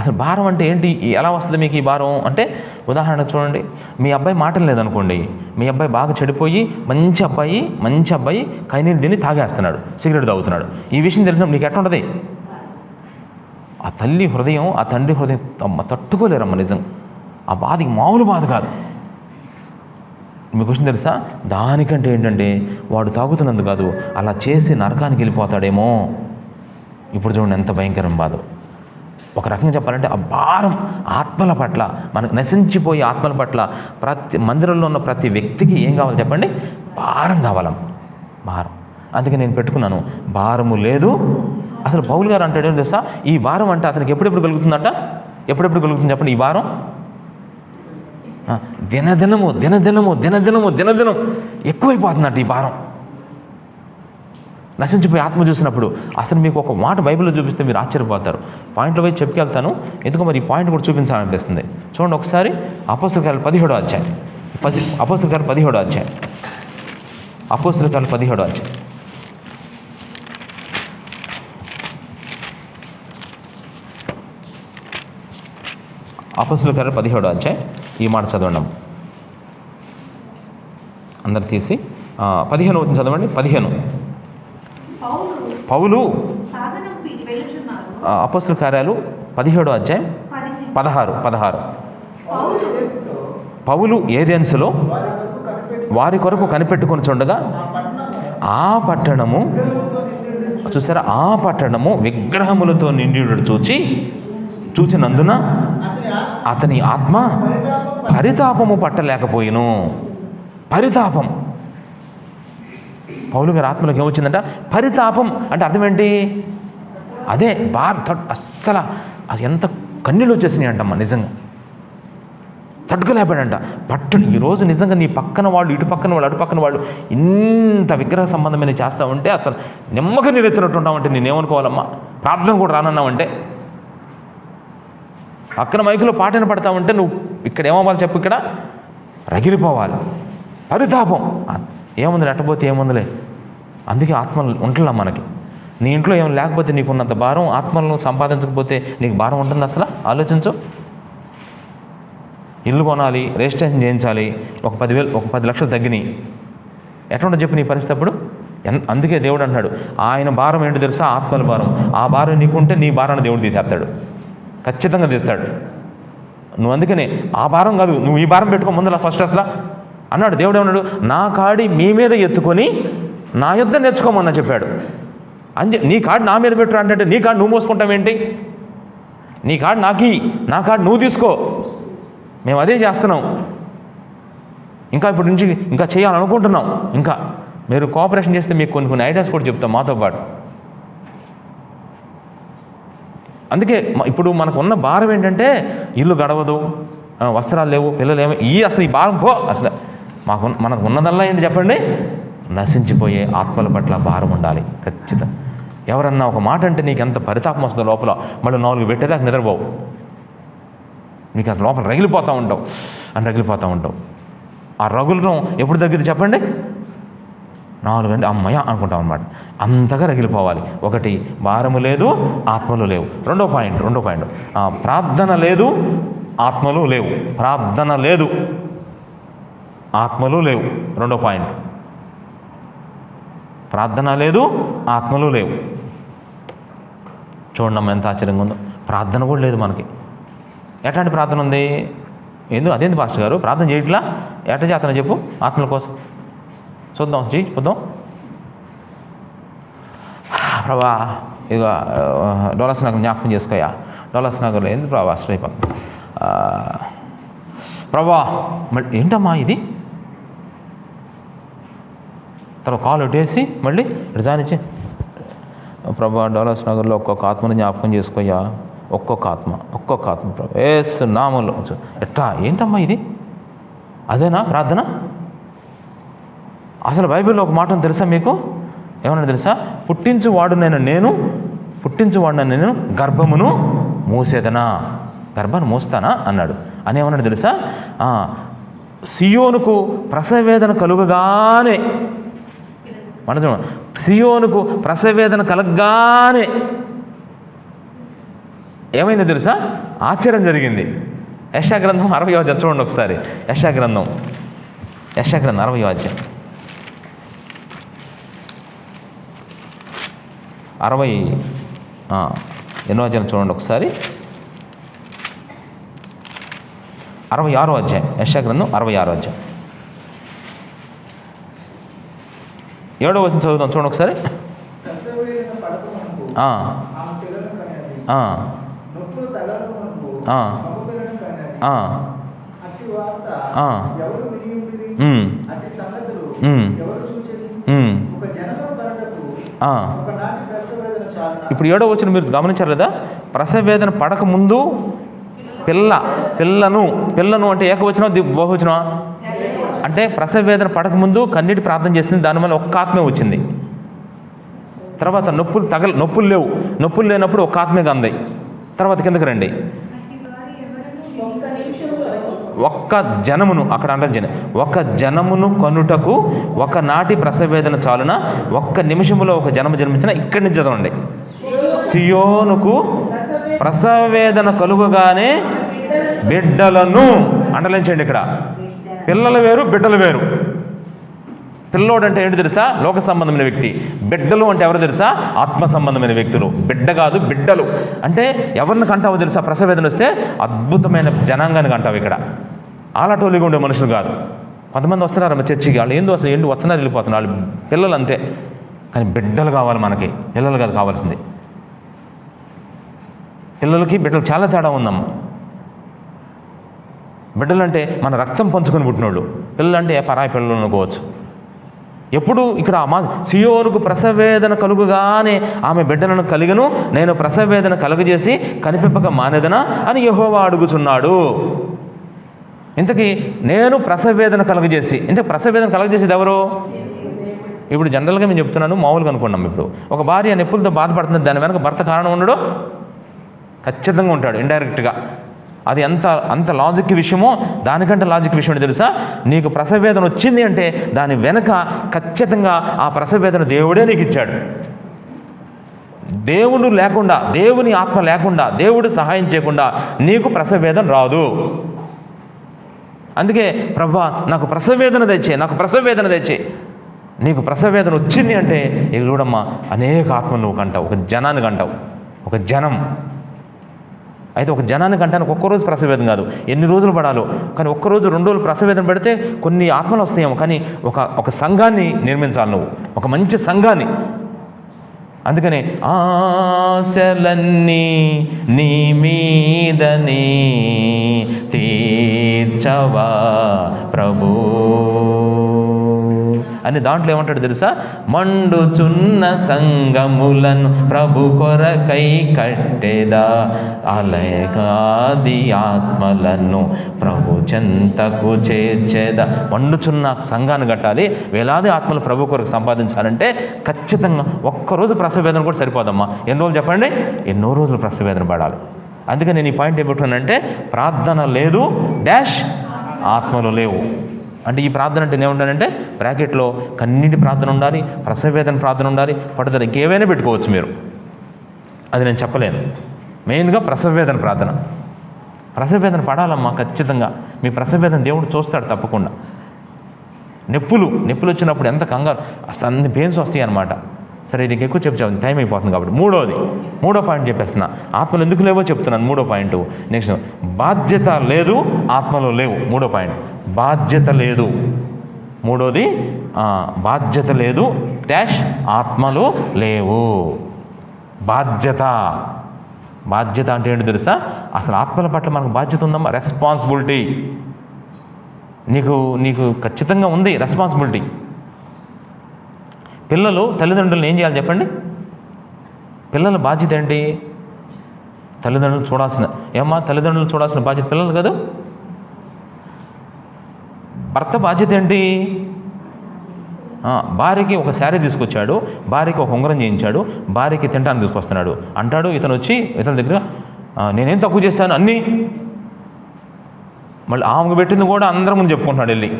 అసలు భారం అంటే ఏంటి? ఎలా వస్తుంది మీకు ఈ భారం అంటే? ఉదాహరణ చూడండి, మీ అబ్బాయి మాటలు లేదనుకోండి, మీ అబ్బాయి బాగా చెడిపోయి మంచి అబ్బాయి కైనీళ్ళు తిని తాగేస్తున్నాడు, సిగరెట్ తాగుతున్నాడు. ఈ విషయం తెలిసినప్పుడు నీకు ఎట్లా ఉంటుంది? ఆ తల్లి హృదయం, ఆ తండ్రి హృదయం తట్టుకోలేరమ్మ నిజం. ఆ బాధకి మామూలు బాధ కాదు. మీకు విషయం తెలుసా? దానికంటే ఏంటంటే, వాడు తాగుతున్నందుకు కాదు, అలా చేసి నరకానికి వెళ్ళిపోతాడేమో. ఇప్పుడు చూడండి ఎంత భయంకరం బాధ. ఒక రకంగా చెప్పాలంటే, ఆ భారం ఆత్మల పట్ల, మనకు నశించిపోయే ఆత్మల పట్ల ప్రతి మందిరంలో ఉన్న ప్రతి వ్యక్తికి ఏం కావాలి చెప్పండి? భారం కావాలమ్మ, భారం. అందుకే నేను పెట్టుకున్నాను, భారము లేదు. అసలు పౌలు గారు అంటాడు ఏం తెలుసా? ఈ భారం అంటే అతనికి ఎప్పుడెప్పుడు కలుగుతుందట? ఎప్పుడెప్పుడు కలుగుతుంది చెప్పండి ఈ భారం? దినదినం ఎక్కువైపోతుందట ఈ భారం. నశించిపోయి ఆత్మ చూసినప్పుడు అసలు మీకు ఒక మాట బైబిల్లో చూపిస్తే మీరు ఆశ్చర్యపోతారు. పాయింట్లో పోయి చెప్పుకెళ్తాను, ఎందుకో మరి ఈ పాయింట్ కూడా చూపించాలనిపిస్తుంది. చూడండి ఒకసారి అపోస్తల కార్యాలు 17వ అధ్యాయం. అపోస్తల కార్యాలు 17వ అధ్యాయం. అపోస్తల కార్యాలు 17వ అధ్యాయం. అపోస్తల కార్యాలు 17వ అధ్యాయం. ఈ మాట చదవండి అందరు తీసి. 15 అవుతుంది చదవండి. 15 పౌలు అపోస్తల కార్యాలు 17వ అధ్యాయం 16. పౌలు ఏథెన్సులో వారి కొరకు కనిపెట్టుకొని చుండగా ఆ పట్టణము, చూసారా, ఆ పట్టణము విగ్రహములతో నిండి చూచినందున అతని ఆత్మ పరితాపము పట్టలేకపోయిను. పరితాపం. పౌలు గారి ఆత్మలోకి ఏమొచ్చిందంట? పరితాపం. అంటే అర్థం ఏంటి? అదే అస్సలు అది ఎంత కన్నీళ్ళు వచ్చేసినాయి అంటమ్మా, నిజంగా తట్టుకోలేకపోయాడంట. ఈరోజు నిజంగా నీ పక్కన వాళ్ళు, ఇటు పక్కన వాళ్ళు, అటు పక్కన వాళ్ళు ఇంత విగ్రహ సంబంధమైన చేస్తూ ఉంటే అసలు నిమ్మక నీరెత్తినట్టు ఉంటామంటే నేనేమనుకోవాలమ్మా? ప్రార్థన కూడా రానన్నావంటే, పక్కన మైకులో పాటను పడతా ఉంటే నువ్వు ఇక్కడ ఏమవ్వాలి చెప్పు? ఇక్కడ రగిలిపోవాలి. పరితాపం. ఏముంది ఎట్టపోతే ఏముందిలే. అందుకే ఆత్మలు ఉంటున్నాం మనకి. నీ ఇంట్లో ఏం లేకపోతే నీకున్నంత భారం, ఆత్మలను సంపాదించకపోతే నీకు భారం ఉంటుంది అసలు? ఆలోచించు. ఇల్లు కొనాలి, రిజిస్ట్రేషన్ చేయించాలి, ఒక 10 లక్షలు తగ్గినాయి, ఎట్లా చెప్పు నీ పరిస్థితి అప్పుడు? అందుకే దేవుడు అంటున్నాడు, ఆయన భారం ఏంటో తెలుసా? ఆత్మల భారం. ఆ భారం నీకుంటే నీ భారాన్ని దేవుడు తీసేస్తాడు, ఖచ్చితంగా తీస్తాడు. నువ్వు అందుకనే ఆ భారం కాదు, నువ్వు ఈ భారం పెట్టుకో ముందులా ఫస్ట్ అసలు అన్నాడు. దేవుడు ఏమన్నాడు? నా కాడి మీ మీద ఎత్తుకొని నా యుద్ధ నేర్చుకోమన్నా చెప్పాడు. నీ కాడు నా మీద పెట్టురా అంటే నీ కాడు నువ్వు మోసుకుంటావేంటి? నీ కాడు నా కాడు నువ్వు తీసుకో. మేము అదే చేస్తున్నాం. ఇంకా ఇప్పటి నుంచి ఇంకా చేయాలనుకుంటున్నాం. ఇంకా మీరు కోఆపరేషన్ చేస్తే మీకు కొన్ని ఐడియాస్ కూడా చెప్తాం మాతో పాటు. అందుకే ఇప్పుడు మనకు ఉన్న భారం ఏంటంటే ఇల్లు గడవదు, వస్త్రాలు లేవు, పిల్లలు ఏమో అసలు ఈ భారం అసలు మనకు ఉన్నదల్లా ఏంటి చెప్పండి? నశించిపోయే ఆత్మల పట్ల భారం ఉండాలి ఖచ్చితంగా. ఎవరన్నా ఒక మాట అంటే నీకు ఎంత పరితాపం వస్తుందో లోపల, మళ్ళీ 4 పెట్టేదాకా నిద్రపోవు. నీకు అసలు లోపల రగిలిపోతూ ఉంటావు. ఆ రగులడం ఎప్పుడు తగ్గిద్ది చెప్పండి? 4 గంటలు అమ్మయ్య అనుకుంటాం అనమాట. అంతగా రగిలిపోవాలి. ఒకటి, భారము లేదు, ఆత్మలు లేవు. రెండో పాయింట్ ప్రార్థన లేదు, ఆత్మలు లేవు. ప్రార్థన లేదు, ఆత్మలు లేవు. రెండో పాయింట్, ప్రార్థన లేదు, ఆత్మలు లేవు. చూడండి ఎంత ఆశ్చర్యంగా ఉందో. ప్రార్థన కూడా లేదు మనకి. ఎట్లాంటి ప్రార్థన ఉంది? అదేంది పాస్టర్ గారు ప్రార్థన చేయట్లా? ఎట్లా చేస్తానో చెప్పు ఆత్మల కోసం. చూద్దాం. ప్రభా ఇక డోలాస్ నగర్ జ్ఞాపకం చేసుకోయా. డోలాస్ నగర్లో ఏంది ప్రభా శ్రీపం ప్రభా మళ్ళీ ఏంటమ్మా ఇది? తర్వాత కాలు పెట్టేసి మళ్ళీ రిజైన్ ప్రభా డోలాస్ నగర్లో ఒక్కొక్క ఆత్మని జ్ఞాపకం చేసుకోయా. ఒక్కొక్క ఆత్మ ప్రభా ఏసు నామంలో. ఎట్టా ఏంటమ్మా ఇది? అదేనా ప్రార్థన? అసలు బైబిల్లో ఒక మాట తెలుసా మీకు? ఏమన్నా తెలుసా? పుట్టించువాడునైనా నేను గర్భమును మూసేదనా, గర్భాన్ని మోస్తానా అన్నాడు. అని ఏమన్నాడు తెలుసా? సియోనుకు ప్రసవేదన కలుగగానే, సియోనుకు ప్రసవేదన కలగగానే ఏమైందో తెలుసా? ఆశ్చర్యం జరిగింది. యెషయా గ్రంథం 60వ అధ్యాయం చూడండి ఒకసారి. యెషయా గ్రంథం 60వ అధ్యాయం 60 అధ్యాయం చూడండి ఒకసారి. 66వ అధ్యాయం, యెషయా గ్రంథం 66వ అధ్యాయం 7వ వచనం చదువుదాం చూడండి ఒకసారి. ఇప్పుడు 7వ వచనం మీరు గమనించారు కదా? ప్రసవేదన పడక ముందు పిల్లను అంటే ఏకవచనం బహువచనం అంటే ప్రసవేదన పడకముందు కన్నీటి ప్రార్థన చేసింది, దానివల్ల ఒక్క ఆత్మే వచ్చింది. తర్వాత నొప్పులు లేవు, నొప్పులు లేనప్పుడు ఒక్క ఆత్మేగా అంది. తర్వాత కిందకి రండి. ఒక్క జనమును అక్కడ అంటే ఒక జనమును కనుటకు ఒకనాటి ప్రసవేదన చాలున, ఒక్క నిమిషంలో ఒక జనము జన్మించిన. ఇక్కడి నుంచి చదవండి. సియోనుకు ప్రసవేదన కలుగగానే బిడ్డలను అండలించండి. ఇక్కడ పిల్లలు వేరు, బిడ్డలు వేరు. పిల్లోడు అంటే ఏంటి తెలుసా? లోక సంబంధమైన వ్యక్తి. బిడ్డలు అంటే ఎవరు తెలుసా? ఆత్మ సంబంధమైన వ్యక్తులు. బిడ్డ కాదు, బిడ్డలు అంటే ఎవరిని కంటావో తెలుసా? ప్రసవేదన వస్తే అద్భుతమైన జనాంగాన్ని కంటావు. ఇక్కడ ఆలటోలిగా ఉండే మనుషులు కాదు. కొంతమంది వస్తున్నారు చర్చికి, వాళ్ళు ఏంటి వస్తున్నారు వెళ్ళిపోతున్నారు, వాళ్ళు పిల్లలు అంతే. కానీ బిడ్డలు కావాలి మనకి, పిల్లలు కాదు కావాల్సింది. పిల్లలకి బిడ్డలు చాలా తేడా ఉందమ్మ. బిడ్డలు అంటే మన రక్తం పంచుకొని పుట్టినోళ్ళు. పిల్లలు అంటే పరాయి పిల్లలు అనుకోవచ్చు. ఎప్పుడు ఇక్కడ సియోనుకు ప్రసవేదన కలుగుగానే ఆమె బిడ్డలను కలిగను, నేను ప్రసవేదన కలుగజేసి కనిపింపక మానేదనా అని యెహోవా అడుగుచున్నాడు. ఇంతకీ నేను ప్రసవేదన కలుగజేసి, అంటే ప్రసవేదన కలుగజేసేది ఎవరు? ఇప్పుడు జనరల్గా మేము చెప్తున్నాను, మామూలుగా అనుకున్నాం. ఇప్పుడు ఒక భార్య నొప్పులతో బాధపడుతుంది, దాని వెనక భర్త కారణం ఉండడు? ఖచ్చితంగా ఉంటాడు, ఇండైరెక్ట్గా. అది అంత లాజిక్ విషయమో దానికంటే లాజిక్ విషయం ఏంటి తెలుసా? నీకు ప్రసవేదన వచ్చింది అంటే దాని వెనక ఖచ్చితంగా ఆ ప్రసవేదన దేవుడే నీకు ఇచ్చాడు. దేవుడు లేకుండా, దేవుని ఆత్మ లేకుండా, దేవుడు సహాయం చేయకుండా నీకు ప్రసవేదన రాదు. అందుకే ప్రభువా నాకు ప్రసవేదన తెచ్చే, నాకు ప్రసవేదన తెచ్చే. నీకు ప్రసవేదన వచ్చింది అంటే ఇక చూడమ్మా, అనేక ఆత్మలు నువ్వు కంటావు, ఒక జనాన్ని కంటావు, ఒక జనం. అయితే ఒక జనానికి అంటానికి ఒక్కరోజు ప్రసవేదన కాదు, ఎన్ని రోజులు పడాలో. కానీ ఒక్కరోజు 2 రోజులు ప్రసవేదన పెడితే కొన్ని ఆత్మలు వస్తాయేమో, కానీ ఒక సంఘాన్ని నిర్మించాలి నువ్వు, ఒక మంచి సంఘాన్ని. అందుకని ఆశలన్నీ నీ మీదనే తీర్చవా ప్రభు అని దాంట్లో ఏమంటాడు తెలుసా? మండుచున్న సంగములను ప్రభు కొరకై కట్టెదా, అలయగాది ఆత్మలను ప్రభు చెంతకు చేర్చేదా. మండుచున్న సంఘాన్ని కట్టాలి, వేలాది ఆత్మలు ప్రభు కొరకు సంపాదించాలంటే ఖచ్చితంగా ఒక్కరోజు ప్రసవేదన కూడా సరిపోదమ్మా. ఎన్ని రోజులు చెప్పండి? ఎన్నో రోజులు ప్రసవేదన పడాలి. అందుకే నేను ఈ పాయింట్ ఏమిటంటే, ప్రార్థన లేదు డాష్ ఆత్మలు లేవు. అంటే ఈ ప్రార్థన అంటే ఏముండాలంటే బ్రాకెట్లో కన్నీటి ప్రార్థన ఉండాలి, ప్రసవేదన ప్రార్థన ఉండాలి, పట్టుదల, ఇంకేమైనా పెట్టుకోవచ్చు మీరు, అది నేను చెప్పలేను. మెయిన్గా ప్రసవేదన ప్రార్థన. ప్రసవేదన పడాలమ్మా ఖచ్చితంగా. మీ ప్రసవేదన దేవుడు చూస్తాడు తప్పకుండా. నొప్పులు వచ్చినప్పుడు ఎంత కంగారు, అసలు అన్ని పెయిన్స్ వస్తాయి అన్నమాట. సరే, ఇది ఎక్కువ చెప్పాను, టైం అయిపోతుంది కాబట్టి మూడో పాయింట్ చెప్పేస్తున్నా. ఆత్మలు ఎందుకు లేవో చెప్తున్నాను. 3వ పాయింట్. నెక్స్ట్, బాధ్యత లేదు, ఆత్మలు లేవు. 3వ పాయింట్, బాధ్యత లేదు. 3వది బాధ్యత లేదు డాష్ ఆత్మలు లేవు. బాధ్యత అంటే ఏంటి తెలుసా? అసలు ఆత్మల పట్ల మనకు బాధ్యత ఉందమ్మా, రెస్పాన్సిబిలిటీ. నీకు ఖచ్చితంగా ఉంది రెస్పాన్సిబిలిటీ. పిల్లలు తల్లిదండ్రులను ఏం చేయాలి చెప్పండి? పిల్లల బాధ్యత ఏంటి? తల్లిదండ్రులు చూడాల్సిన బాధ్యత పిల్లలు కదా. భర్త బాధ్యత ఏంటి? భార్యకి ఒక శారీ తీసుకొచ్చాడు, భార్యకి ఒక ఉంగరం చేయించాడు, భార్యకి తినడానికి తీసుకొస్తున్నాడు. అంటాడు ఇతను వచ్చి ఇతని దగ్గర, నేనేం తక్కువ చేశాను అన్నీ. మళ్ళీ ఆమెకు పెట్టింది కూడా అందరం ముందు చెప్పుకుంటున్నాడు వెళ్ళి.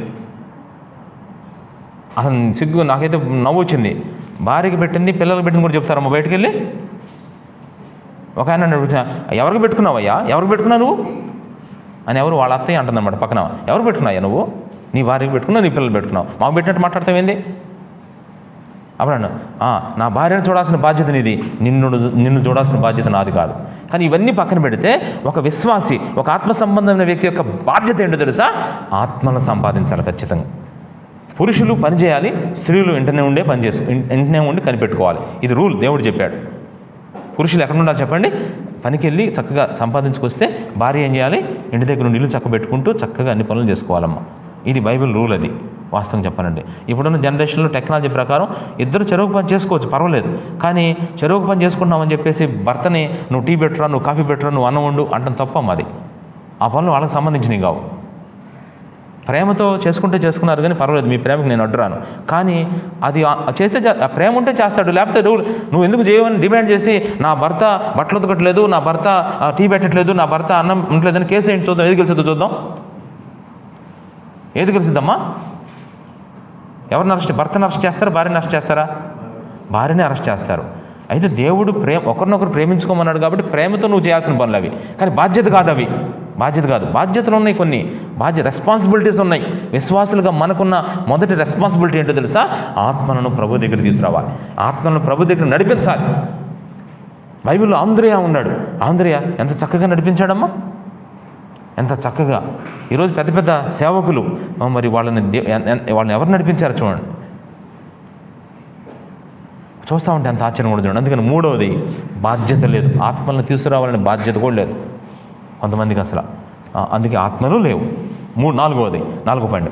అసలు సిగ్గు, నాకైతే నవ్వు వచ్చింది. భార్యకి పెట్టింది, పిల్లలకు పెట్టింది కూడా చెప్తారమ్మా బయటికి వెళ్ళి. ఒక ఆయన ఎవరికి పెట్టుకున్నావయ్యా, ఎవరికి పెట్టుకున్నావు నువ్వు అని ఎవరు వాళ్ళ అత్తయ్య అంటుందన్నమాట పక్కన. ఎవరు పెట్టుకున్నావా నువ్వు? నీ భార్యకి పెట్టుకున్నావు, నీ పిల్లలు పెట్టుకున్నావు, మాకు పెట్టినట్టు మాట్లాడతావేంది? అప్పుడు నా భార్యను చూడాల్సిన బాధ్యత నీది, నిన్ను చూడాల్సిన బాధ్యత నాది కాదు. కానీ ఇవన్నీ పక్కన పెడితే ఒక విశ్వాసి, ఒక ఆత్మ సంబంధమైన వ్యక్తి యొక్క బాధ్యత ఏంటో తెలుసా? ఆత్మను సంపాదించాలి ఖచ్చితంగా. పురుషులు పనిచేయాలి, స్త్రీలు ఇంటనే ఉండి కనిపెట్టుకోవాలి. ఇది రూల్, దేవుడు చెప్పాడు. పురుషులు ఎక్కడ ఉండాలి చెప్పండి? పనికి వెళ్ళి చక్కగా సంపాదించుకొస్తే భార్య ఏం చేయాలి? ఇంటి దగ్గర నుండి ఇల్లు చక్కబెట్టుకుంటూ చక్కగా అన్ని పనులు చేసుకోవాలమ్మా. ఇది బైబిల్ రూల్. అది వాస్తవం చెప్పాలంటే. ఇప్పుడున్న జనరేషన్లో టెక్నాలజీ ప్రకారం ఇద్దరు చెరువు పని చేసుకోవచ్చు, పర్వాలేదు. కానీ చెరువు పని చేసుకుంటున్నామని చెప్పేసి భర్తని నువ్వు టీ పెట్టురా, నువ్వు కాఫీ పెట్టురా, నువ్వు అన్నం వండు అంటాం తప్పమ్మా. అది ఆ పనులు వాళ్ళకి సంబంధించినవి కావు. ప్రేమతో చేసుకున్నారు కానీ పర్వాలేదు, మీ ప్రేమకు నేను అడ్డురాను. కానీ అది చేస్తే ప్రేమ ఉంటే చేస్తాడు, లేకపోతే నువ్వు ఎందుకు చేయమని డిమాండ్ చేసి నా భర్త బట్టలు ఉతకట్లేదు, నా భర్త టీ పెట్టట్లేదు, నా భర్త అన్నం ఉండలేదని కేసు ఏంటి చూద్దాం, ఏది గెలిచిద్దో చూద్దాం. ఏది గెలిచిద్దమ్మా? ఎవరిని భర్తను అరెస్ట్ చేస్తారా, భార్యని అరెస్ట్ చేస్తారా? భార్యని అరెస్ట్ చేస్తారు. అయితే దేవుడు ఒకరినొకరు ప్రేమించుకోమన్నాడు కాబట్టి ప్రేమతో నువ్వు చేయాల్సిన పనులు అవి. కానీ బాధ్యత కాదు అవి. బాధ్యతలు ఉన్నాయి, కొన్ని రెస్పాన్సిబిలిటీస్ ఉన్నాయి. విశ్వాసులుగా మనకున్న మొదటి రెస్పాన్సిబిలిటీ ఏంటో తెలుసా? ఆత్మలను ప్రభు దగ్గర తీసుకురావాలి, ఆత్మలను ప్రభు దగ్గర నడిపించాలి. బైబిల్లో ఆంద్రేయ ఉన్నాడు. ఆంద్రేయ ఎంత చక్కగా నడిపించాడమ్మా, ఎంత చక్కగా. ఈరోజు పెద్ద పెద్ద సేవకులు మరి వాళ్ళని ఎవరు నడిపించారు చూడండి. చూస్తూ ఉంటే అంత ఆశ్చర్యం కూడా చూడండి. అందుకని 3వది బాధ్యత లేదు, ఆత్మలను తీసుకురావాలనే బాధ్యత కూడా లేదు కొంతమందికి అసలు. అందుకే ఆత్మలు లేవు. 4వది 4వ పాయింట్,